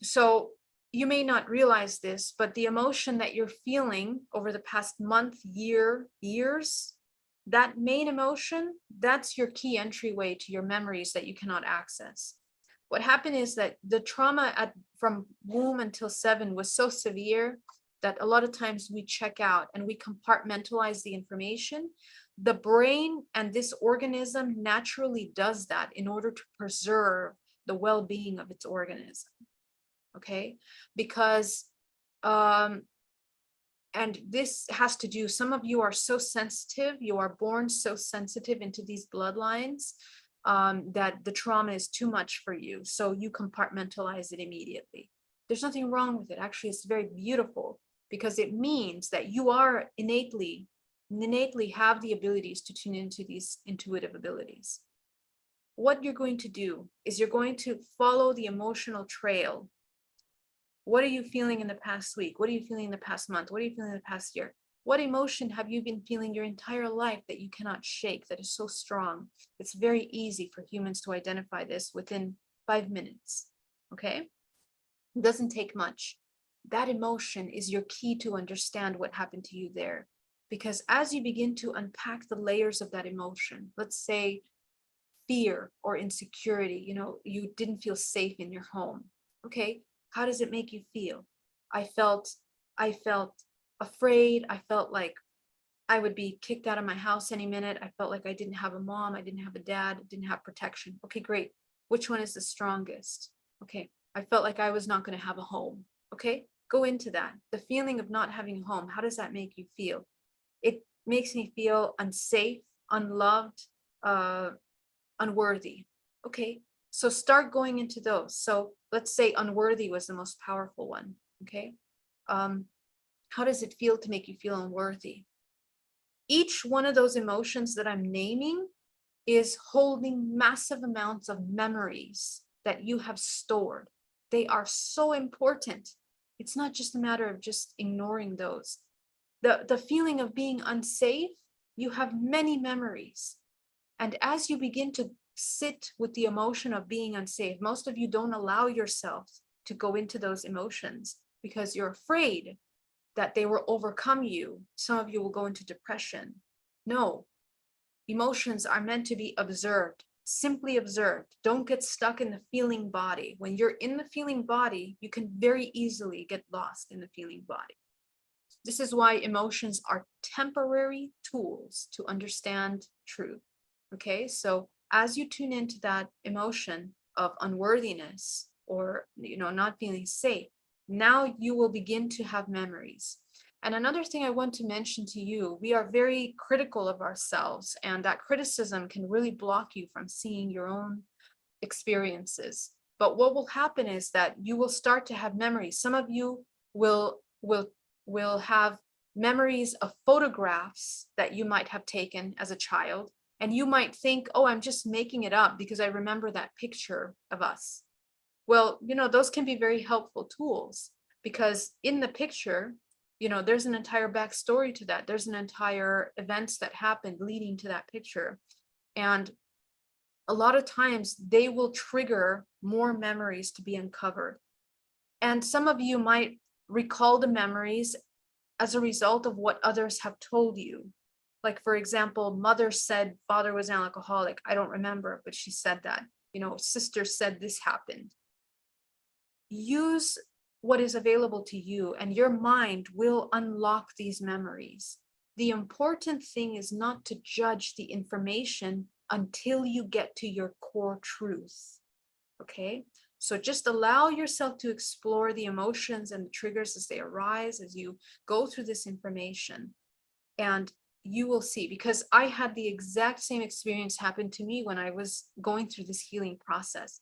[SPEAKER 1] So you may not realize this, but the emotion that you're feeling over the past month, years, that main emotion, that's your key entryway to your memories that you cannot access. What happened is that the trauma from womb until 7 was so severe that a lot of times we check out and we compartmentalize the information. The brain and this organism naturally does that in order to preserve the well-being of its organism. Okay, because and this has to do, some of you are so sensitive, you are born so sensitive into these bloodlines that the trauma is too much for you, so you compartmentalize it immediately. There's nothing wrong with it. Actually, it's very beautiful because it means that you are innately have the abilities to tune into these intuitive abilities. What you're going to do is you're going to follow the emotional trail. What are you feeling in the past week? What are you feeling in the past month? What are you feeling in the past year? What emotion have you been feeling your entire life that you cannot shake, that is so strong? It's very easy for humans to identify this within 5 minutes, okay? It doesn't take much. That emotion is your key to understand what happened to you there. Because as you begin to unpack the layers of that emotion, let's say fear or insecurity, you didn't feel safe in your home. Okay, how does it make you feel? I felt afraid. I felt like I would be kicked out of my house any minute. I felt like I didn't have a mom. I didn't have a dad. I didn't have protection. Okay, great. Which one is the strongest? Okay, I felt like I was not going to have a home. Okay, go into that. The feeling of not having a home, how does that make you feel? It makes me feel unsafe, unloved, unworthy. Okay, so start going into those. So let's say unworthy was the most powerful one. Okay, how does it feel to make you feel unworthy? Each one of those emotions that I'm naming is holding massive amounts of memories that you have stored. They are so important. It's not just a matter of just ignoring those. The feeling of being unsafe, you have many memories. And as you begin to sit with the emotion of being unsafe, most of you don't allow yourselves to go into those emotions because you're afraid that they will overcome you. Some of you will go into depression. No, emotions are meant to be observed, simply observed. Don't get stuck in the feeling body. When you're in the feeling body, you can very easily get lost in the feeling body. This is why emotions are temporary tools to understand truth. Okay, so as you tune into that emotion of unworthiness or not feeling safe, now you will begin to have memories. And another thing I want to mention to you, we are very critical of ourselves, and that criticism can really block you from seeing your own experiences. But what will happen is that you will start to have memories. Some of you will have memories of photographs that you might have taken as a child, and you might think, oh, I'm just making it up because I remember that picture of us. Well, those can be very helpful tools, because in the picture, there's an entire backstory to that. There's an entire events that happened leading to that picture. And a lot of times they will trigger more memories to be uncovered. And some of you might recall the memories as a result of what others have told you. Like, for example, mother said father was an alcoholic. I don't remember, but she said that. Sister said this happened. Use what is available to you, and your mind will unlock these memories. The important thing is not to judge the information until you get to your core truth. Okay? So just allow yourself to explore the emotions and the triggers as they arise, as you go through this information. And you will see, because I had the exact same experience happen to me when I was going through this healing process.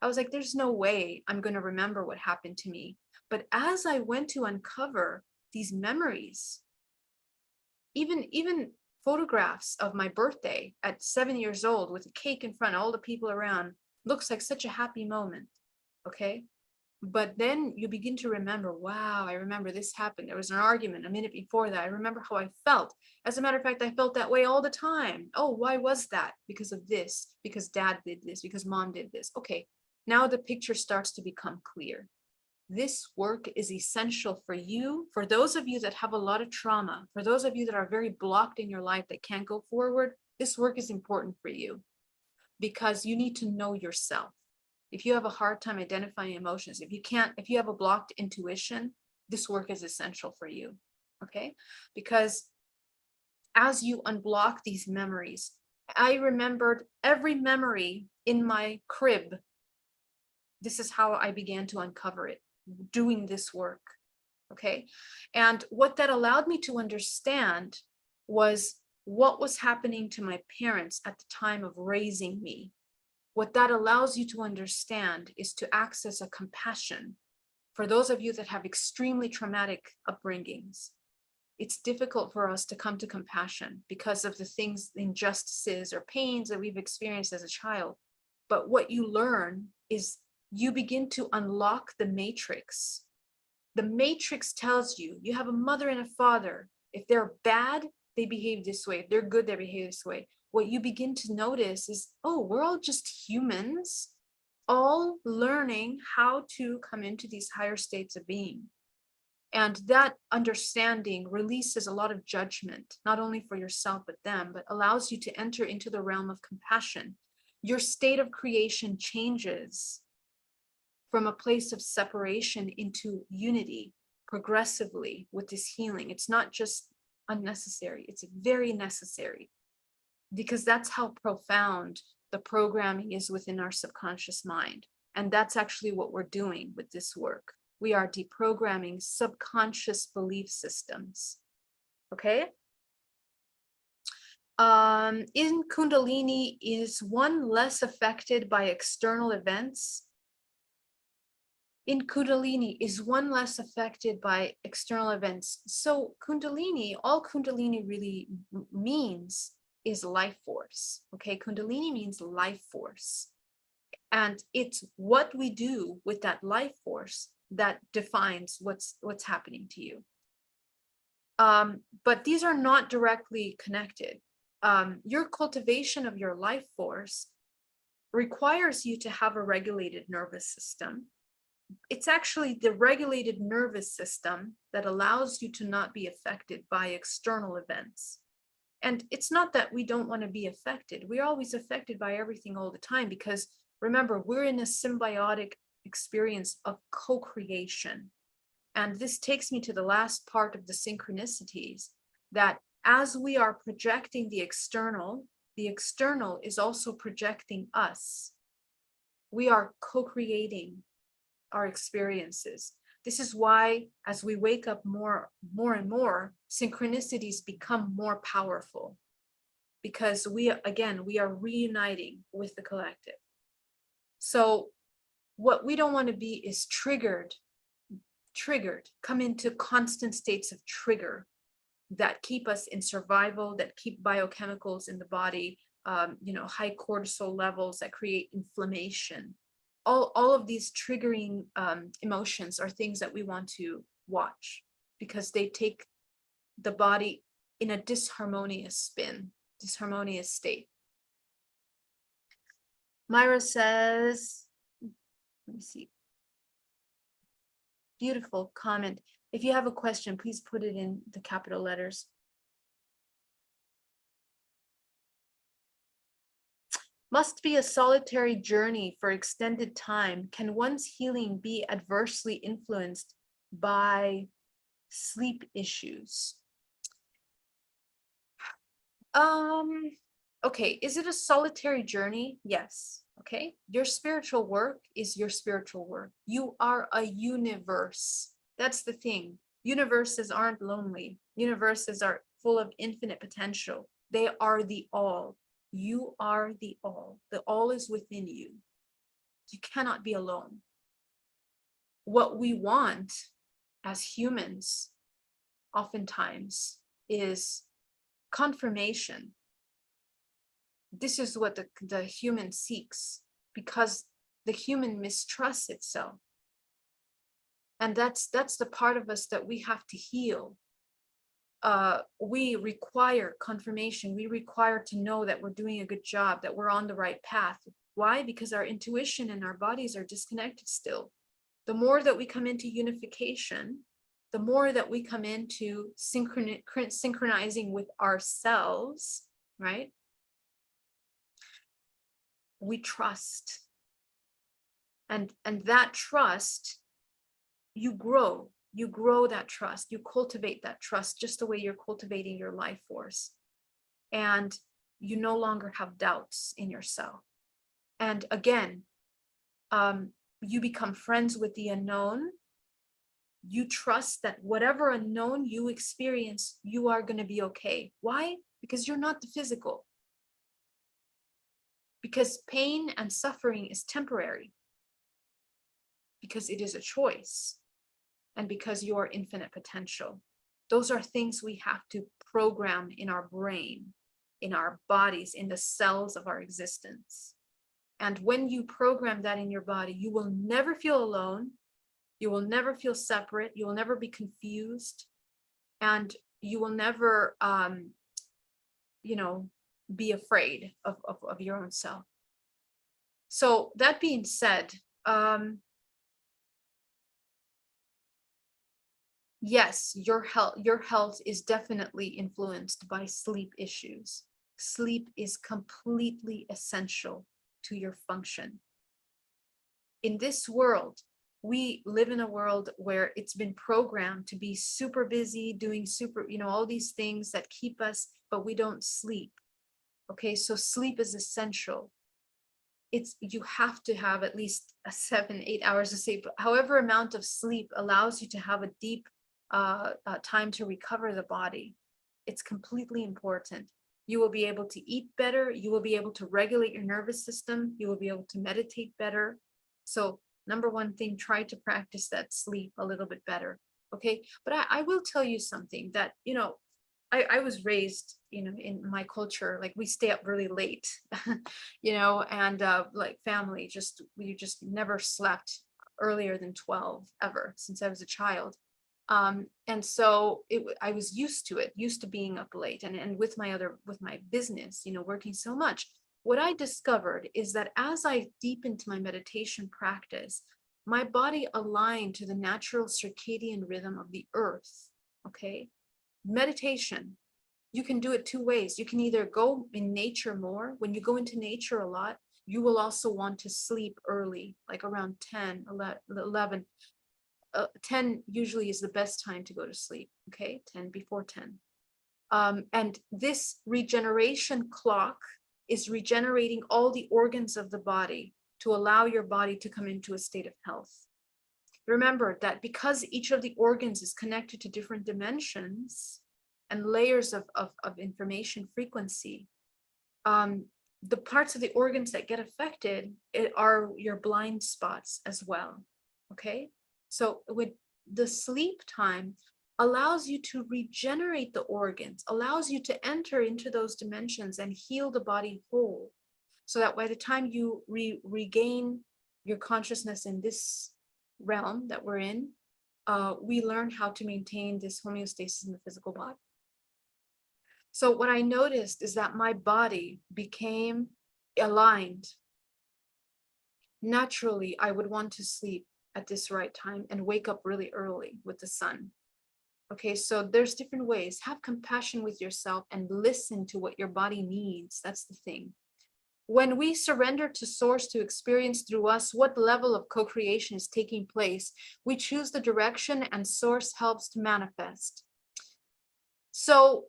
[SPEAKER 1] I was like, there's no way I'm going to remember what happened to me. But as I went to uncover these memories, even photographs of my birthday at 7 years old with a cake in front, all the people around, looks like such a happy moment. Okay. But then you begin to remember, wow, I remember this happened. There was an argument a minute before that. I remember how I felt. As a matter of fact, I felt that way all the time. Oh, why was that? Because of this, because dad did this, because mom did this. Okay, now the picture starts to become clear. This work is essential for you, for those of you that have a lot of trauma, for those of you that are very blocked in your life that can't go forward. This work is important for you because you need to know yourself. If you have a hard time identifying emotions, if you have a blocked intuition, this work is essential for you. Okay? Because as you unblock these memories, I remembered every memory in my crib. This is how I began to uncover it, doing this work. Okay? And what that allowed me to understand was what was happening to my parents at the time of raising me. What that allows you to understand is to access a compassion for those of you that have extremely traumatic upbringings. It's difficult for us to come to compassion because of the things, injustices or pains that we've experienced as a child. But what you learn is you begin to unlock the matrix. The matrix tells you, you have a mother and a father. If they're bad, they behave this way. If they're good, they behave this way. What you begin to notice is, oh, we're all just humans, all learning how to come into these higher states of being. And that understanding releases a lot of judgment, not only for yourself, but them, but allows you to enter into the realm of compassion. Your state of creation changes from a place of separation into unity progressively with this healing. It's not just unnecessary, it's very necessary, because that's how profound the programming is within our subconscious mind. And that's actually what we're doing with this work. We are deprogramming subconscious belief systems. Okay? In Kundalini, is one less affected by external events? In Kundalini, is one less affected by external events? So Kundalini, all Kundalini really means is life force. Okay, Kundalini means life force. And it's what we do with that life force that defines what's happening to you. But these are not directly connected. Your cultivation of your life force requires you to have a regulated nervous system. It's actually the regulated nervous system that allows you to not be affected by external events. And it's not that we don't want to be affected. We're always affected by everything all the time, because remember, we're in a symbiotic experience of co-creation. And this takes me to the last part of the synchronicities, that as we are projecting the external is also projecting us. We are co-creating our experiences. This is why, as we wake up more and more, synchronicities become more powerful, because we are reuniting with the collective. So what we don't want to be is triggered, come into constant states of trigger that keep us in survival, that keep biochemicals in the body, high cortisol levels that create inflammation. All of these triggering emotions are things that we want to watch, because they take the body in a disharmonious state. Myra says, let me see. Beautiful comment. If you have a question, please put it in the capital letters. Must be a solitary journey for extended time. Can one's healing be adversely influenced by sleep issues? Okay, is it a solitary journey? Yes. Okay, your spiritual work is your spiritual work. You are a universe. That's the thing. Universes aren't lonely. Universes are full of infinite potential. They are the all. You are the all. The all is within you. You cannot be alone. What we want as humans oftentimes is confirmation. This is what the human seeks, because the human mistrusts itself. And that's the part of us that we have to heal. We require confirmation. We require to know that we're doing a good job, that we're on the right path. Why? Because our intuition and our bodies are disconnected still. The more that we come into unification, the more that we come into synchronizing with ourselves, right? We trust. And that trust, you grow that trust, you cultivate that trust just the way you're cultivating your life force. And you no longer have doubts in yourself. And again, you become friends with the unknown. You trust that whatever unknown you experience, you are going to be okay. Why? Because you're not the physical. Because pain and suffering is temporary. Because it is a choice. And because you are infinite potential. Those are things we have to program in our brain, in our bodies, in the cells of our existence. And when you program that in your body, you will never feel alone. You will never feel separate. You will never be confused. And you will never, be afraid of your own self. So that being said, yes, your health is definitely influenced by sleep issues. Sleep is completely essential to your function. In this world, we live in a world where it's been programmed to be super busy, doing all these things that keep us, but we don't sleep. Okay, so sleep is essential. You have to have at least 7-8 hours of sleep. However amount of sleep allows you to have a deep time to recover the body. It's completely important. You will be able to eat better. You will be able to regulate your nervous system. You will be able to meditate better. So number one thing, try to practice that sleep a little bit better. Okay. But I will tell you something that, I was raised, in my culture, like we stay up really late, and like family, we just never slept earlier than 12 ever since I was a child. And so I was used to being up late and with my business, working so much. What I discovered is that as I deepened my meditation practice, my body aligned to the natural circadian rhythm of the earth. Okay. Meditation, you can do it two ways. You can either go in nature more. When you go into nature a lot, you will also want to sleep early, like around 10, 11. 10 usually is the best time to go to sleep. Okay, 10 before 10. And this regeneration clock is regenerating all the organs of the body to allow your body to come into a state of health. remember that because each of the organs is connected to different dimensions and layers of information frequency, the parts of the organs that get affected are your blind spots as well. Okay, so with the sleep time allows you to regenerate the organs, allows you to enter into those dimensions and heal the body whole, so that by the time you regain your consciousness in this realm that we're in, we learn how to maintain this homeostasis in the physical body. So what I noticed is that my body became aligned. Naturally, I would want to sleep at this right time and wake up really early with the sun. Okay, so there's different ways. Have compassion with yourself and listen to what your body needs. That's the thing. When we surrender to source to experience through us what level of co-creation is taking place, we choose the direction and source helps to manifest. So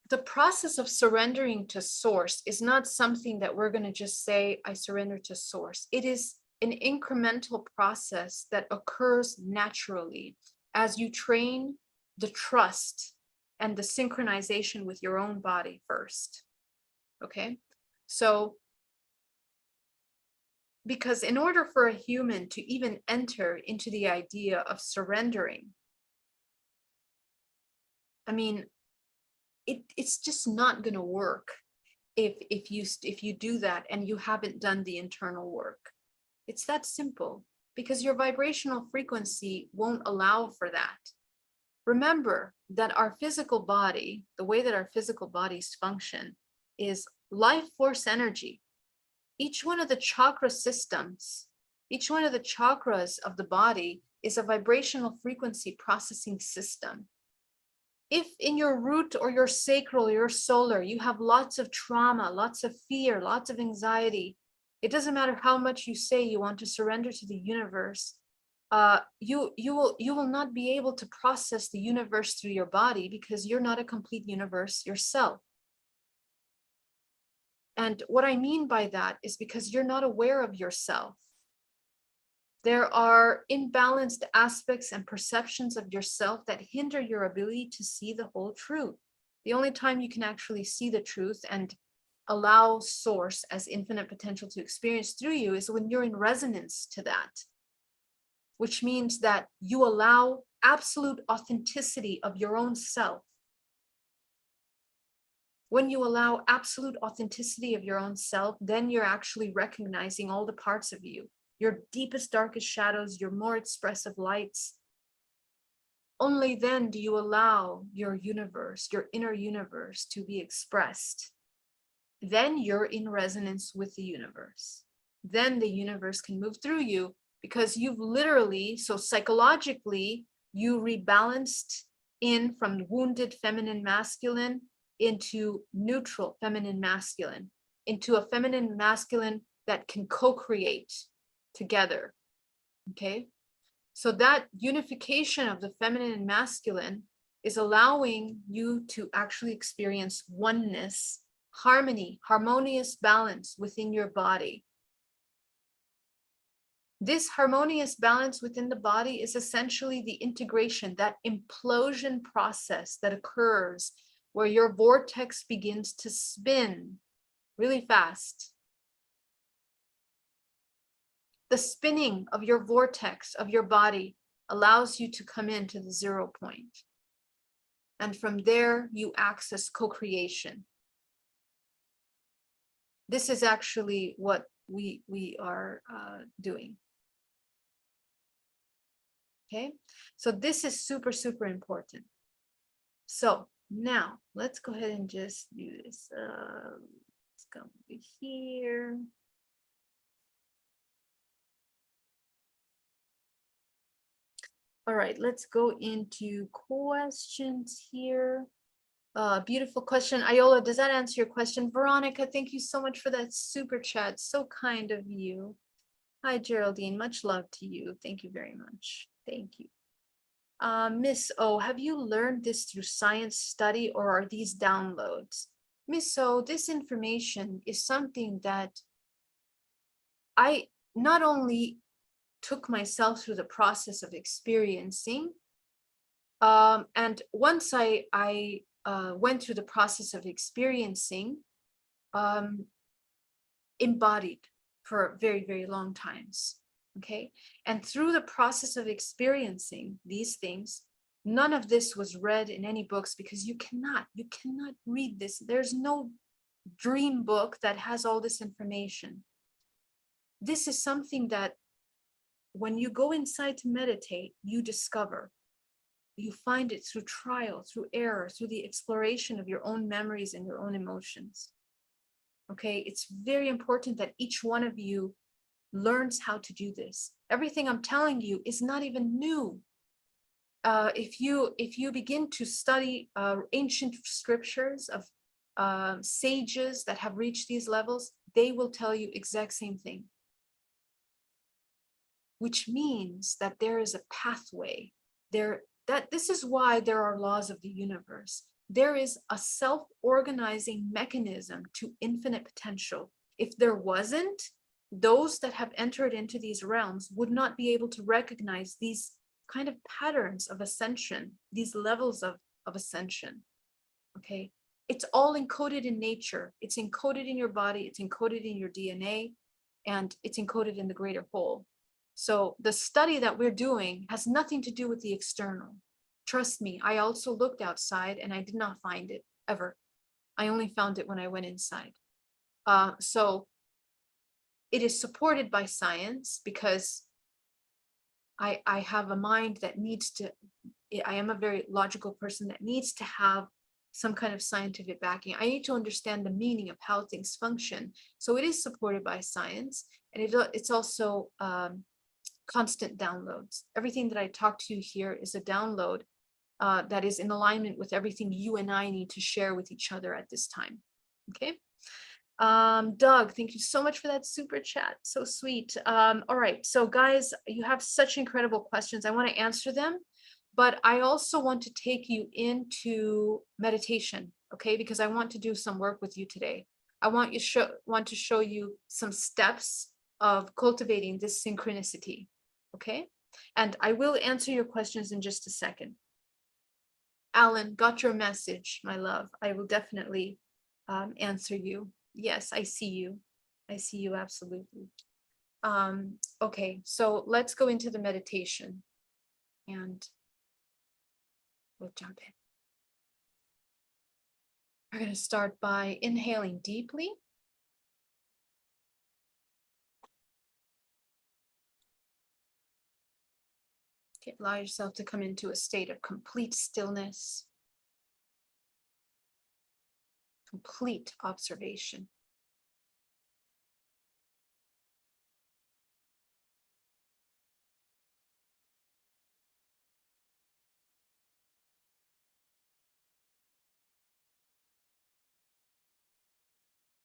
[SPEAKER 1] the process of surrendering to source is not something that we're going to just say, I surrender to source. It is an incremental process that occurs naturally as you train the trust and the synchronization with your own body first. Okay, so because in order for a human to even enter into the idea of surrendering, I mean, it's just not going to work if you do that and you haven't done the internal work. It's that simple, because your vibrational frequency won't allow for that. Remember that our physical body, the way that our physical bodies function, is life force energy. Each one of the chakra systems, each one of the chakras of the body is a vibrational frequency processing system. If in your root or your sacral, your solar, you have lots of trauma, lots of fear, lots of anxiety, it doesn't matter how much you say you want to surrender to the universe, you will not be able to process the universe through your body, because you're not a complete universe yourself. And what I mean by that is because you're not aware of yourself. There are imbalanced aspects and perceptions of yourself that hinder your ability to see the whole truth. The only time you can actually see the truth and allow source as infinite potential to experience through you is when you're in resonance to that, which means that you allow absolute authenticity of your own self. When you allow absolute authenticity of your own self, then you're actually recognizing all the parts of you, your deepest, darkest shadows, your more expressive lights. Only then do you allow your universe, your inner universe, to be expressed. Then you're in resonance with the universe. Then the universe can move through you, because you've literally, so psychologically, you rebalanced in from wounded feminine masculine into neutral feminine masculine, into a feminine masculine that can co-create together. Okay, so that unification of the feminine and masculine is allowing you to actually experience oneness, harmony, harmonious balance within your body. This harmonious balance within the body is essentially the integration, that implosion process that occurs where your vortex begins to spin really fast. The spinning of your vortex of your body allows you to come into the 0 point. And from there, you access co-creation. This is actually what we are doing. Okay, so this is super, super important. So now let's go ahead and just do this. Let's go over here. All right, let's go into questions here. Beautiful question. Iola, does that answer your question? Veronica, thank you so much for that super chat. So kind of you. Hi, Geraldine. Much love to you. Thank you very much. Thank you. Miss O, have you learned this through science study, or are these downloads? Miss O, this information is something that I not only took myself through the process of experiencing. And once I went through the process of experiencing, embodied for very, very long times. Okay. And through the process of experiencing these things, none of this was read in any books, because you cannot read this. There's no dream book that has all this information. This is something that when you go inside to meditate, you discover. You find it through trial, through error, through the exploration of your own memories and your own emotions. Okay, it's very important that each one of you learns how to do this. Everything I'm telling you is not even new. If you begin to study ancient scriptures of sages that have reached these levels, they will tell you exact same thing. Which means that there is a pathway there, that this is why there are laws of the universe. There is a self-organizing mechanism to infinite potential. If there wasn't, those that have entered into these realms would not be able to recognize these kind of patterns of ascension, these levels of ascension. Okay, it's all encoded in nature. It's encoded in your body, it's encoded in your DNA, and it's encoded in the greater whole. So the study that we're doing has nothing to do with the external. Trust me, I also looked outside and I did not find it ever. I only found it when I went inside. So it is supported by science, because I have a mind that needs to, I am a very logical person that needs to have some kind of scientific backing. I need to understand the meaning of how things function. So it is supported by science, and it's also constant downloads. Everything that I talk to you here is a download that is in alignment with everything you and I need to share with each other at this time. Okay. Doug, thank you so much for that super chat. So sweet. All right. So guys, you have such incredible questions. I want to answer them, but I also want to take you into meditation. Okay. Because I want to do some work with you today. I want to show you some steps of cultivating this synchronicity. Okay. And I will answer your questions in just a second. Alan, got your message, my love. I will definitely answer you. Yes, I see you. I see you absolutely. Okay, so let's go into the meditation and we'll jump in. We're going to start by inhaling deeply. Okay, allow yourself to come into a state of complete stillness, complete observation.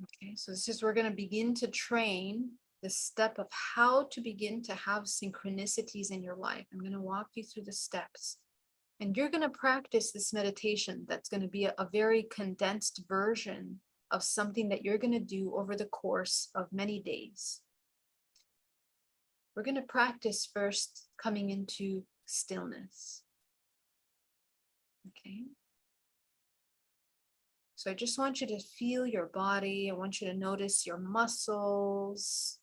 [SPEAKER 1] Okay, so this is, we're going to begin to train the step of how to begin to have synchronicities in your life. I'm going to walk you through the steps. And you're going to practice this meditation that's going to be a very condensed version of something that you're going to do over the course of many days. We're going to practice first coming into stillness. Okay. So I just want you to feel your body. I want you to notice your muscles.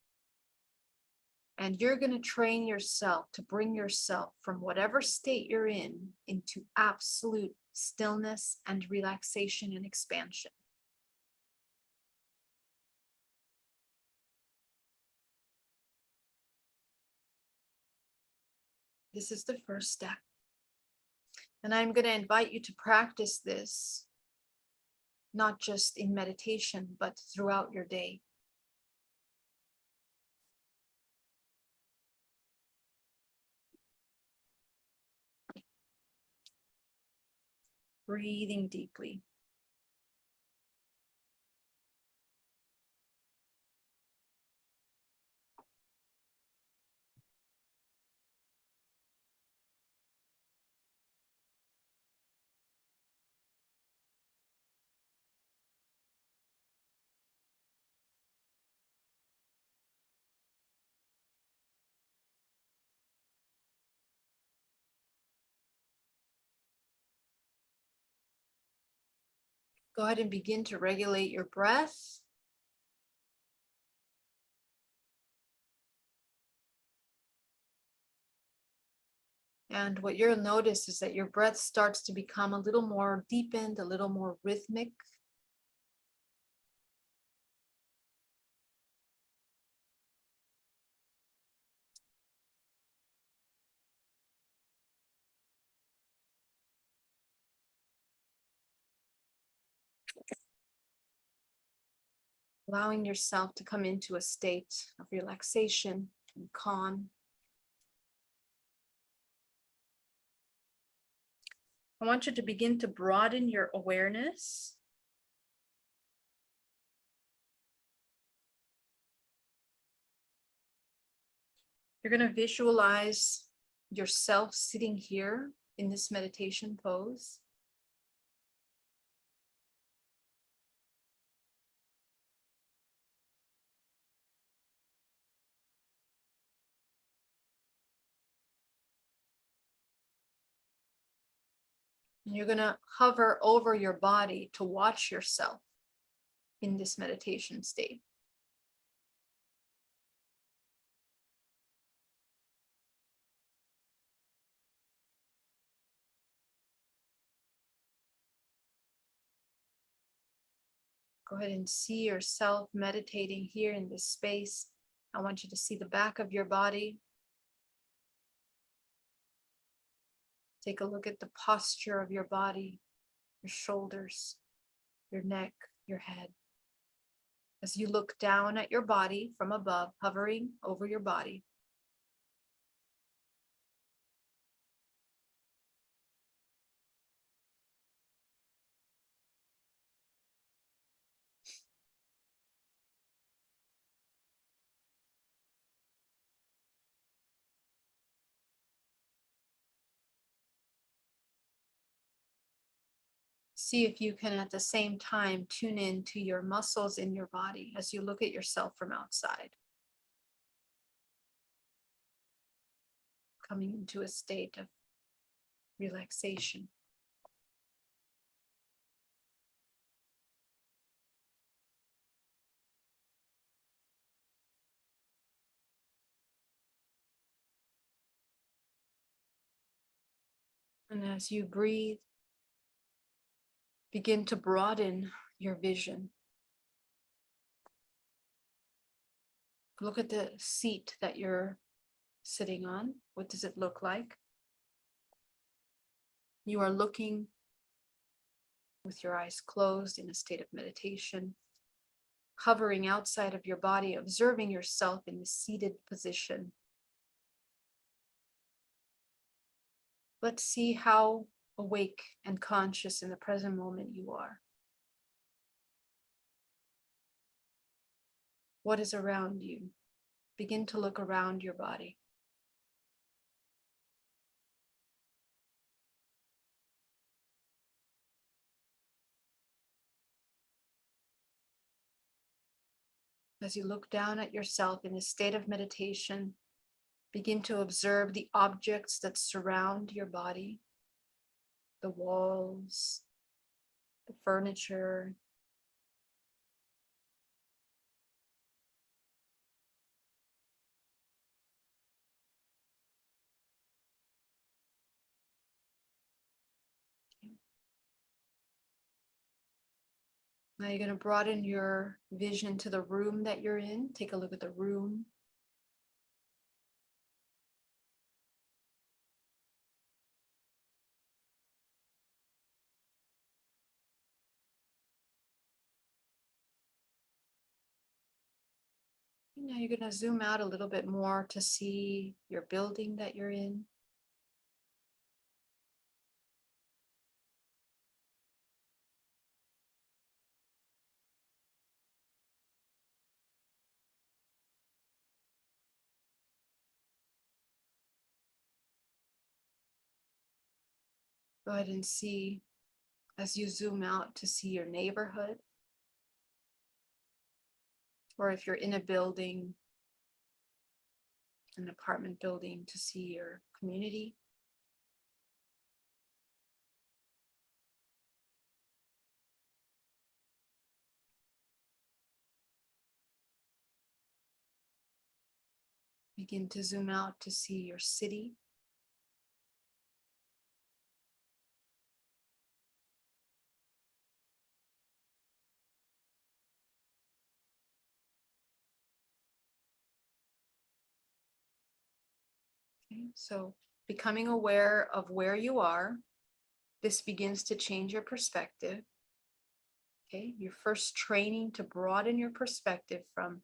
[SPEAKER 1] And you're going to train yourself to bring yourself from whatever state you're in into absolute stillness and relaxation and expansion. This is the first step. And I'm going to invite you to practice this, not just in meditation, but throughout your day. Breathing deeply. Go ahead and begin to regulate your breath. And what you'll notice is that your breath starts to become a little more deepened, a little more rhythmic. Allowing yourself to come into a state of relaxation and calm. I want you to begin to broaden your awareness. You're going to visualize yourself sitting here in this meditation pose. And you're going to hover over your body to watch yourself in this meditation state. Go ahead and see yourself meditating here in this space. I want you to see the back of your body. Take a look at the posture of your body, your shoulders, your neck, your head. As you look down at your body from above, hovering over your body. See if you can at the same time tune in to your muscles in your body as you look at yourself from outside. Coming into a state of relaxation. And as you breathe, begin to broaden your vision. Look at the seat that you're sitting on. What does it look like? You are looking with your eyes closed in a state of meditation, hovering outside of your body, observing yourself in the seated position. Let's see how awake and conscious in the present moment you are. What is around you? Begin to look around your body. As you look down at yourself in a state of meditation, begin to observe the objects that surround your body, the walls, the furniture. Now you're going to broaden your vision to the room that you're in. Take a look at the room. Now you're going to zoom out a little bit more to see your building that you're in. Go ahead and see, as you zoom out, to see your neighborhood. Or if you're in a building, an apartment building, to see your community. Begin to zoom out to see your city. Okay, so becoming aware of where you are, this begins to change your perspective. Okay, you're first training to broaden your perspective from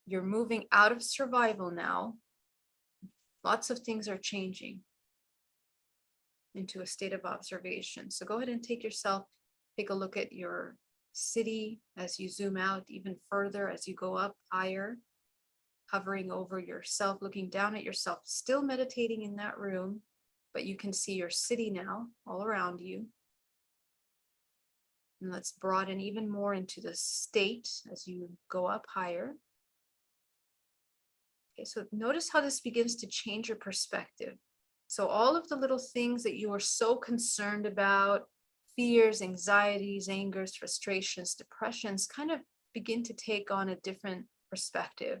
[SPEAKER 1] you're moving out of survival now. Lots of things are changing into a state of observation. So go ahead and take a look at your city as you zoom out even further, as you go up higher, hovering over yourself, looking down at yourself, still meditating in that room, but you can see your city now all around you. And let's broaden even more into the state as you go up higher. Okay, so notice how this begins to change your perspective. So all of the little things that you are so concerned about, fears, anxieties, angers, frustrations, depressions, kind of begin to take on a different perspective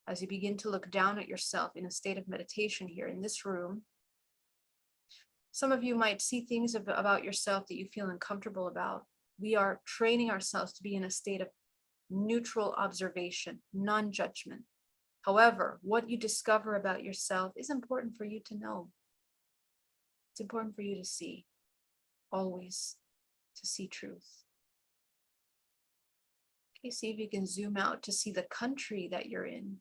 [SPEAKER 1] as you begin to look down at yourself in a state of meditation here in this room. Some of you might see things about yourself that you feel uncomfortable about. We are training ourselves to be in a state of neutral observation, non-judgment. However, what you discover about yourself is important for you to know. It's important for you to see, always to see truth. Okay, see if you can zoom out to see the country that you're in.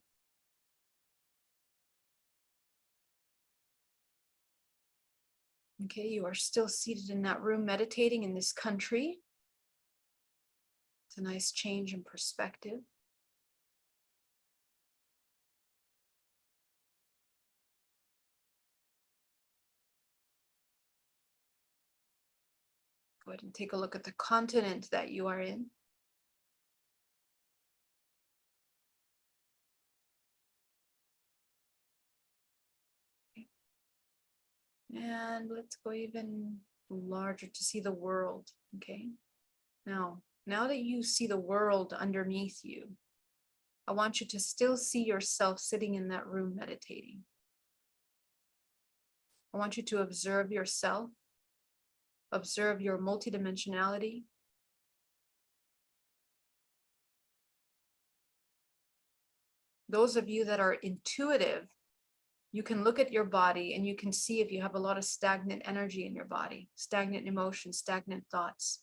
[SPEAKER 1] Okay, you are still seated in that room meditating in this country. It's a nice change in perspective. Go ahead and take a look at the continent that you are in. Okay. And let's go even larger to see the world. Okay. Now that you see the world underneath you, I want you to still see yourself sitting in that room meditating. I want you to observe yourself, observe your multidimensionality. Those of you that are intuitive, you can look at your body and you can see if you have a lot of stagnant energy in your body, stagnant emotions, stagnant thoughts.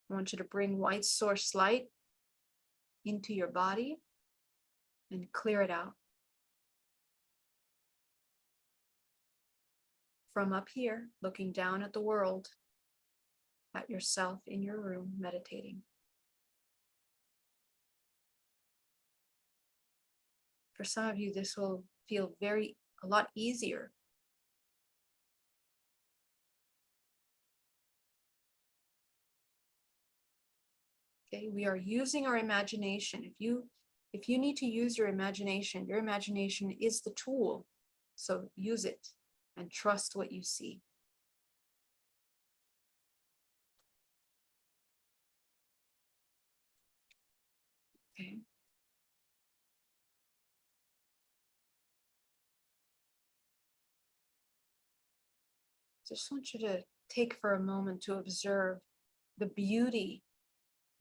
[SPEAKER 1] I want you to bring white source light into your body and clear it out. From up here, looking down at the world, at yourself in your room, meditating. For some of you, this will feel a lot easier. Okay, we are using our imagination. If you need to use your imagination is the tool. So use it and trust what you see. Okay. Just want you to take for a moment to observe the beauty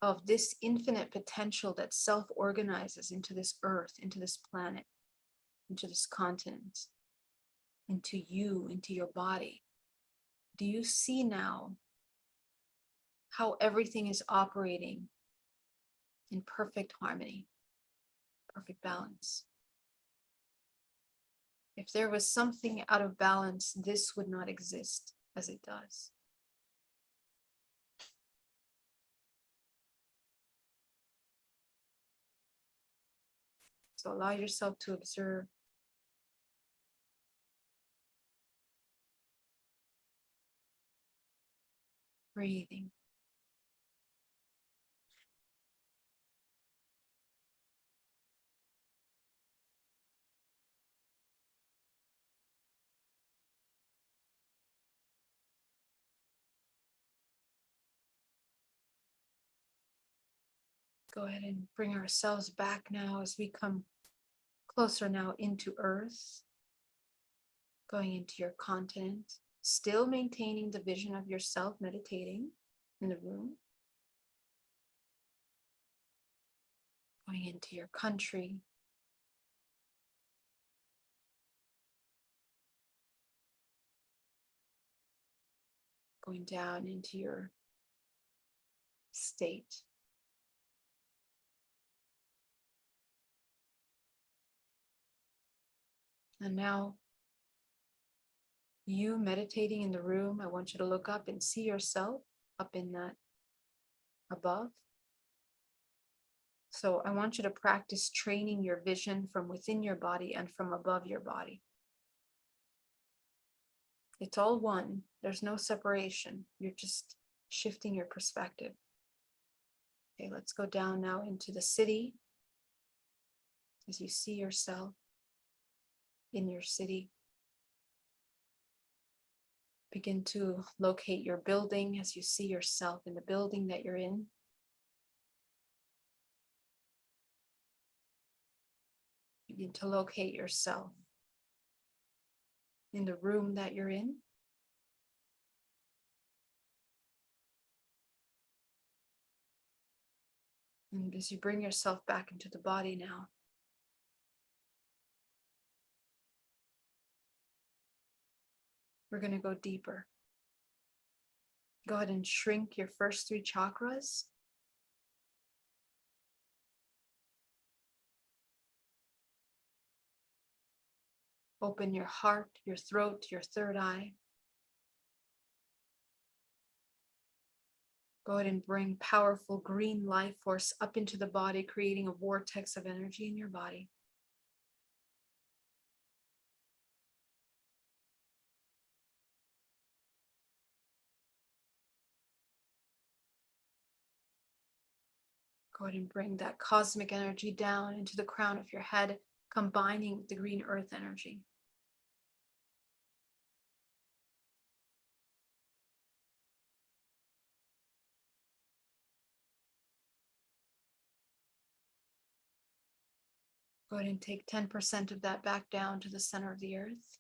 [SPEAKER 1] of this infinite potential that self-organizes into this earth, into this planet, into this continent, into you, into your body. Do you see now how everything is operating in perfect harmony, perfect balance? If there was something out of balance, this would not exist as it does. So allow yourself to observe. Breathing. Go ahead and bring ourselves back now as we come closer now into Earth, going into your continent, still maintaining the vision of yourself meditating in the room, going into your country, going down into your state. And now, you meditating in the room, I want you to look up and see yourself up in that above. So I want you to practice training your vision from within your body and from above your body. It's all one. There's no separation. You're just shifting your perspective. Okay, let's go down now into the city as you see yourself in your city. Begin to locate your building as you see yourself in the building that you're in. Begin to locate yourself in the room that you're in. And as you bring yourself back into the body now, we're going to go deeper. Go ahead and shrink your first 3 chakras. Open your heart, your throat, your third eye. Go ahead and bring powerful green life force up into the body, creating a vortex of energy in your body. Go ahead and bring that cosmic energy down into the crown of your head, combining with the green earth energy. Go ahead and take 10% of that back down to the center of the earth.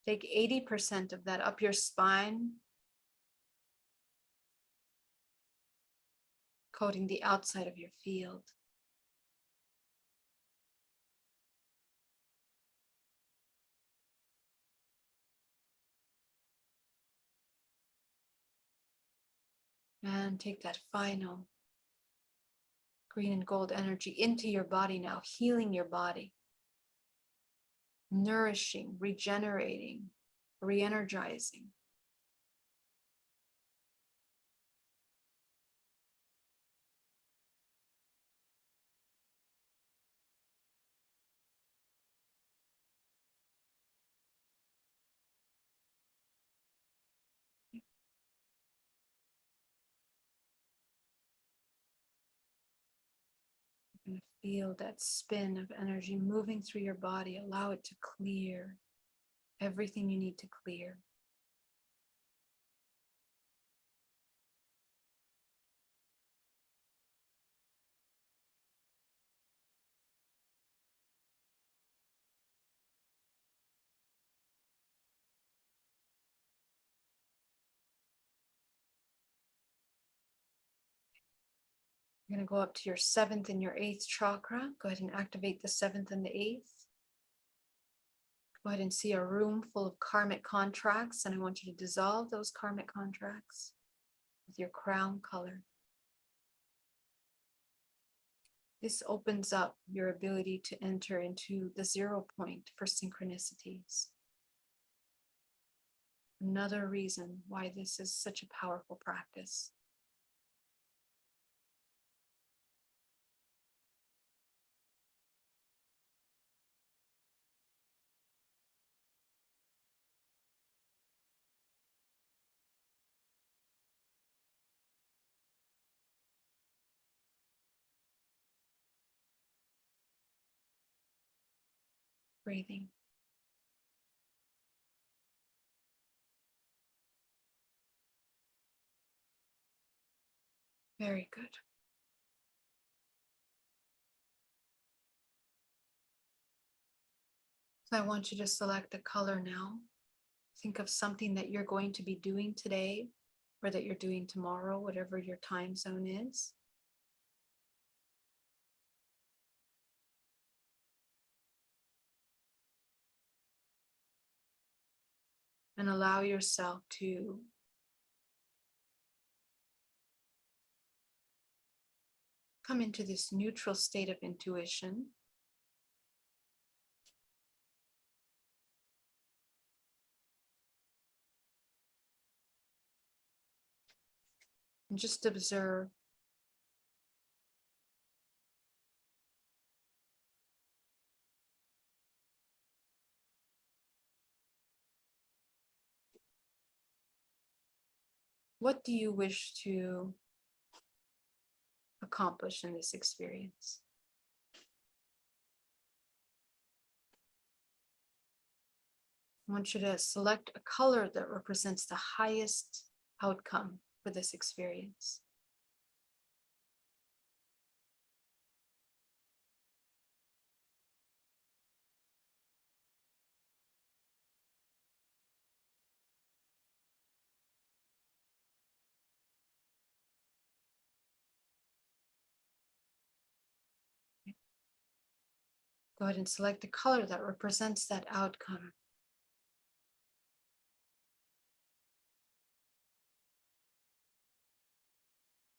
[SPEAKER 1] Take 80% of that up your spine, coating the outside of your field. And take that final green and gold energy into your body now, healing your body, nourishing, regenerating, re-energizing. And feel that spin of energy moving through your body. Allow it to clear everything you need to clear. You're going to go up to your 7th and your 8th chakra. Go ahead and activate the 7th and the 8th. Go ahead and see a room full of karmic contracts, and I want you to dissolve those karmic contracts with your crown color. This opens up your ability to enter into the 0 point for synchronicities. Another reason why this is such a powerful practice. breathing. Very good. So I want you to select the color now. Think of something that you're going to be doing today or that you're doing tomorrow, whatever your time zone is. And allow yourself to come into this neutral state of intuition. And just observe what do you wish to accomplish in this experience. I want you to select a color that represents the highest outcome for this experience. Go ahead and select the color that represents that outcome.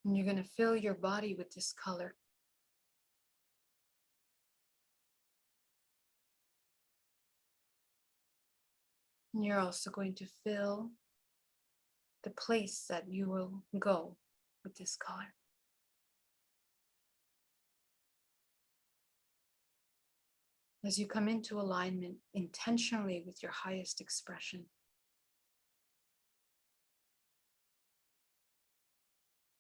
[SPEAKER 1] And you're going to fill your body with this color. And you're also going to fill the place that you will go with this color. As you come into alignment intentionally with your highest expression.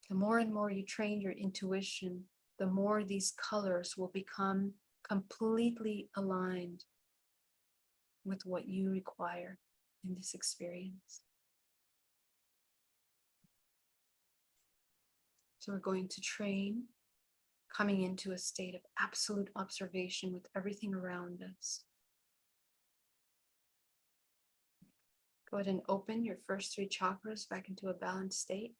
[SPEAKER 1] The more and more you train your intuition, the more these colors will become completely aligned with what you require in this experience. So we're going to train coming into a state of absolute observation with everything around us. Go ahead and open your first 3 chakras back into a balanced state.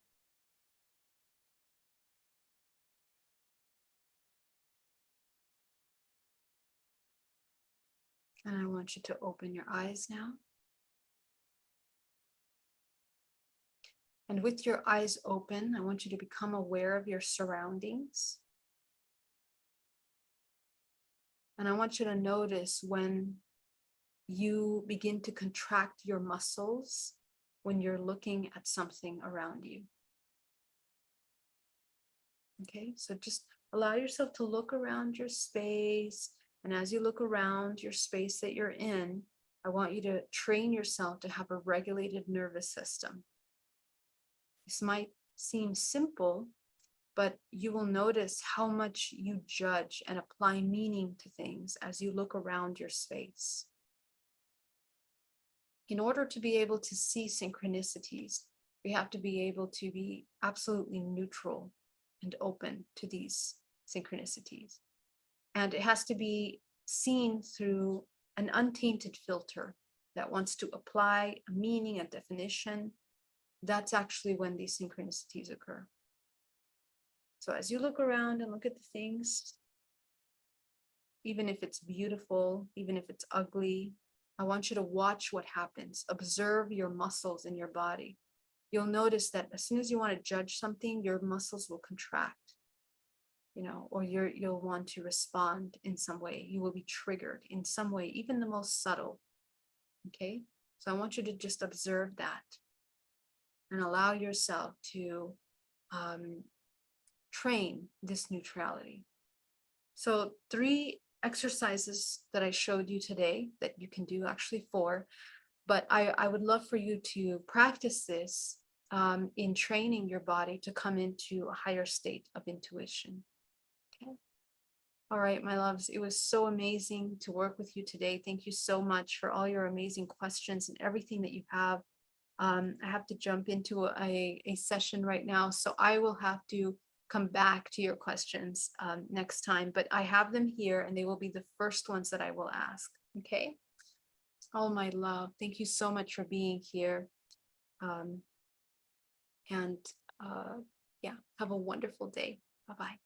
[SPEAKER 1] And I want you to open your eyes now. And with your eyes open, I want you to become aware of your surroundings. And I want you to notice when you begin to contract your muscles when you're looking at something around you. Okay, so just allow yourself to look around your space. And as you look around your space that you're in, I want you to train yourself to have a regulated nervous system. This might seem simple, but you will notice how much you judge and apply meaning to things as you look around your space. In order to be able to see synchronicities, we have to be able to be absolutely neutral and open to these synchronicities. And it has to be seen through an untainted filter that wants to apply a meaning, a definition. That's actually when these synchronicities occur. So as you look around and look at the things, even if it's beautiful, even if it's ugly, I want you to watch what happens. Observe your muscles in your body. You'll notice that as soon as you want to judge something, your muscles will contract, or you'll want to respond in some way. You will be triggered in some way, even the most subtle. Okay, so I want you to just observe that and allow yourself to train this neutrality. So 3 exercises that I showed you today that you can do, actually 4, but I would love for you to practice this in training your body to come into a higher state of intuition. Okay. All right, my loves, it was so amazing to work with you today. Thank you so much for all your amazing questions and everything that you have. I have to jump into a session right now, so I will have to come back to your questions next time, but I have them here and they will be the first ones that I will ask. Okay. Oh, my love, thank you so much for being here. And yeah, have a wonderful day. Bye-bye.